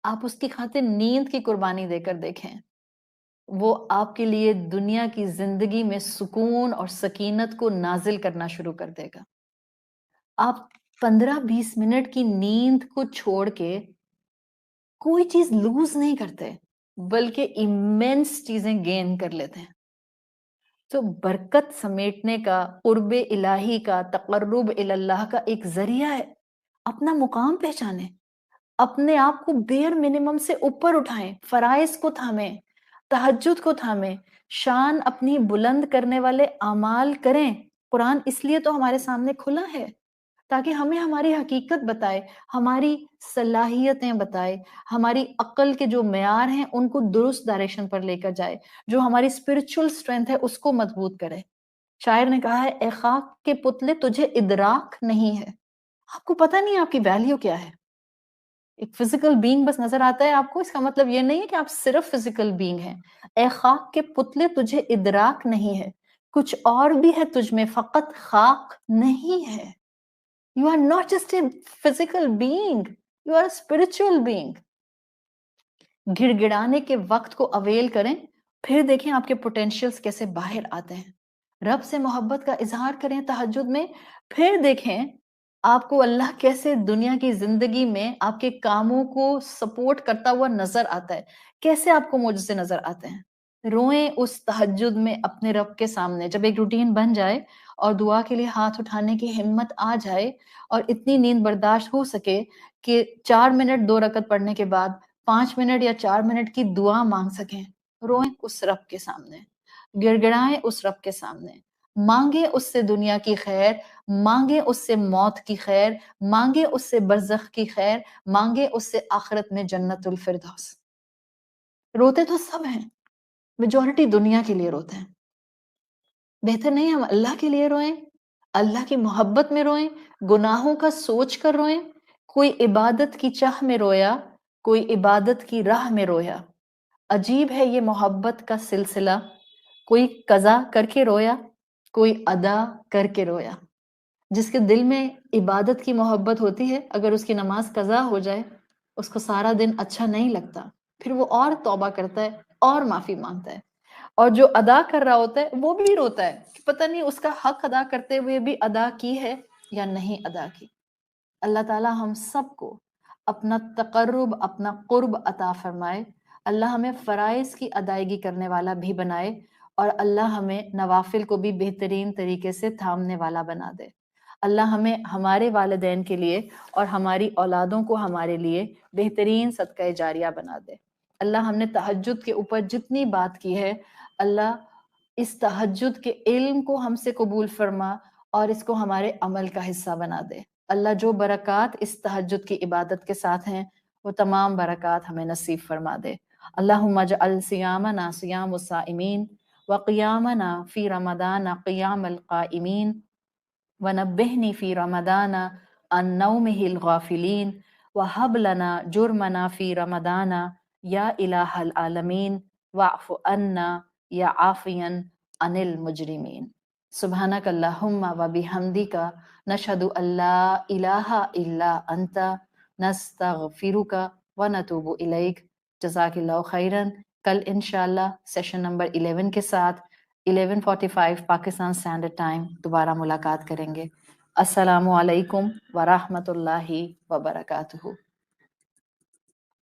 آپ اس کی خاطر نیند کی قربانی دے کر دیکھیں، وہ آپ کے لیے دنیا کی زندگی میں سکون اور سکینت کو نازل کرنا شروع کر دے گا. آپ 15-20 منٹ کی نیند کو چھوڑ کے کوئی چیز لوز نہیں کرتے بلکہ ایمنس چیزیں گین کر لیتے ہیں. تو برکت سمیٹنے کا، قرب الہی کا، تقرب اللہ کا ایک ذریعہ ہے. اپنا مقام پہچانیں، اپنے آپ کو بیر منیمم سے اوپر اٹھائیں، فرائض کو تھامیں، تہجد کو تھامیں، شان اپنی بلند کرنے والے اعمال کریں. قرآن اس لیے تو ہمارے سامنے کھلا ہے تاکہ ہمیں ہماری حقیقت بتائے، ہماری صلاحیتیں بتائے، ہماری عقل کے جو معیار ہیں ان کو درست ڈائریکشن پر لے کر جائے، جو ہماری اسپرچل اسٹرینتھ ہے اس کو مضبوط کرے۔ شاعر نے کہا ہے اے خاک کے پتلے تجھے ادراک نہیں ہے، آپ کو پتہ نہیں آپ کی ویلیو کیا ہے۔ ایک فزیکل بینگ بس نظر آتا ہے آپ کو، اس کا مطلب یہ نہیں ہے کہ آپ صرف فزیکل بینگ ہیں۔ اے خاک کے پتلے تجھے ادراک نہیں ہے، کچھ اور بھی ہے تجھ میں فقط خاک نہیں ہے۔ You are not just a physical being, you are a spiritual being. گڑ گڑانے کے وقت کو اویل کریں، پھر دیکھیں آپ کے پوٹینشیلز کیسے باہر آتے ہیں۔ رب سے محبت کا اظہار کریں تہجد میں، پھر دیکھیں آپ کو اللہ کیسے دنیا کی زندگی میں آپ کے کاموں کو سپورٹ کرتا ہوا نظر آتا ہے، کیسے آپ کو معجزے نظر آتے ہیں۔ روئیں اس تہجد میں اپنے رب کے سامنے، جب ایک روٹین بن جائے اور دعا کے لیے ہاتھ اٹھانے کی ہمت آ جائے اور اتنی نیند برداشت ہو سکے کہ 4 منٹ 2 رکعت پڑھنے کے بعد 5 منٹ یا 4 منٹ کی دعا مانگ سکیں۔ روئیں اس رب کے سامنے، گڑ گڑائیں اس رب کے سامنے، مانگیں اس سے دنیا کی خیر، مانگیں اس سے موت کی خیر، مانگیں اس سے برزخ کی خیر، مانگیں اس سے آخرت میں جنت الفردوس۔ روتے تو سب ہیں، میجورٹی دنیا کے لیے روتے ہیں، بہتر نہیں ہم اللہ کے لیے روئیں، اللہ کی محبت میں روئیں، گناہوں کا سوچ کر روئیں۔ کوئی عبادت کی چاہ میں رویا، کوئی عبادت کی راہ میں رویا۔ عجیب ہے یہ محبت کا سلسلہ، کوئی قضا کر کے رویا، کوئی ادا کر کے رویا۔ جس کے دل میں عبادت کی محبت ہوتی ہے، اگر اس کی نماز قضا ہو جائے اس کو سارا دن اچھا نہیں لگتا، پھر وہ اور توبہ کرتا ہے اور معافی مانگتا ہے۔ اور جو ادا کر رہا ہوتا ہے وہ بھی روتا ہے کہ پتہ نہیں اس کا حق ادا کرتے ہوئے بھی ادا کی ہے یا نہیں ادا کی۔ اللہ تعالی ہم سب کو اپنا تقرب، اپنا قرب عطا فرمائے۔ اللہ ہمیں فرائض کی ادائیگی کرنے والا بھی بنائے، اور اللہ ہمیں نوافل کو بھی بہترین طریقے سے تھامنے والا بنا دے۔ اللہ ہمیں ہمارے والدین کے لیے اور ہماری اولادوں کو ہمارے لیے بہترین صدقہ جاریہ بنا دے۔ اللہ ہم نے تہجد کے اوپر جتنی بات کی ہے، اللہ اس تہجد کے علم کو ہم سے قبول فرما اور اس کو ہمارے عمل کا حصہ بنا دے۔ اللہ جو برکات اس تہجد کی عبادت کے ساتھ ہیں وہ تمام برکات ہمیں نصیب فرما دے۔ اللہم اجعل صیامنا صیام الصائمین وقیامنا فی رمضان قیام القائمین ونبہنی فی رمضان عن نومہ الغافلین وہب لنا جرمنا فی رمضان یا الہ العالمین واعف عنا یا عافیا عن المجرمین۔ سبحانک اللہم و بحمدک نشہد ان لا الہ الا انت نستغفرک و نتوب الیک۔ جزاک اللہ خیرا۔ کل انشاءاللہ سیشن نمبر 11 کے ساتھ 11:45 پاکستان اسٹینڈرڈ ٹائم دوبارہ ملاقات کریں گے۔ السلام علیکم ورحمۃ اللہ وبرکاتہ۔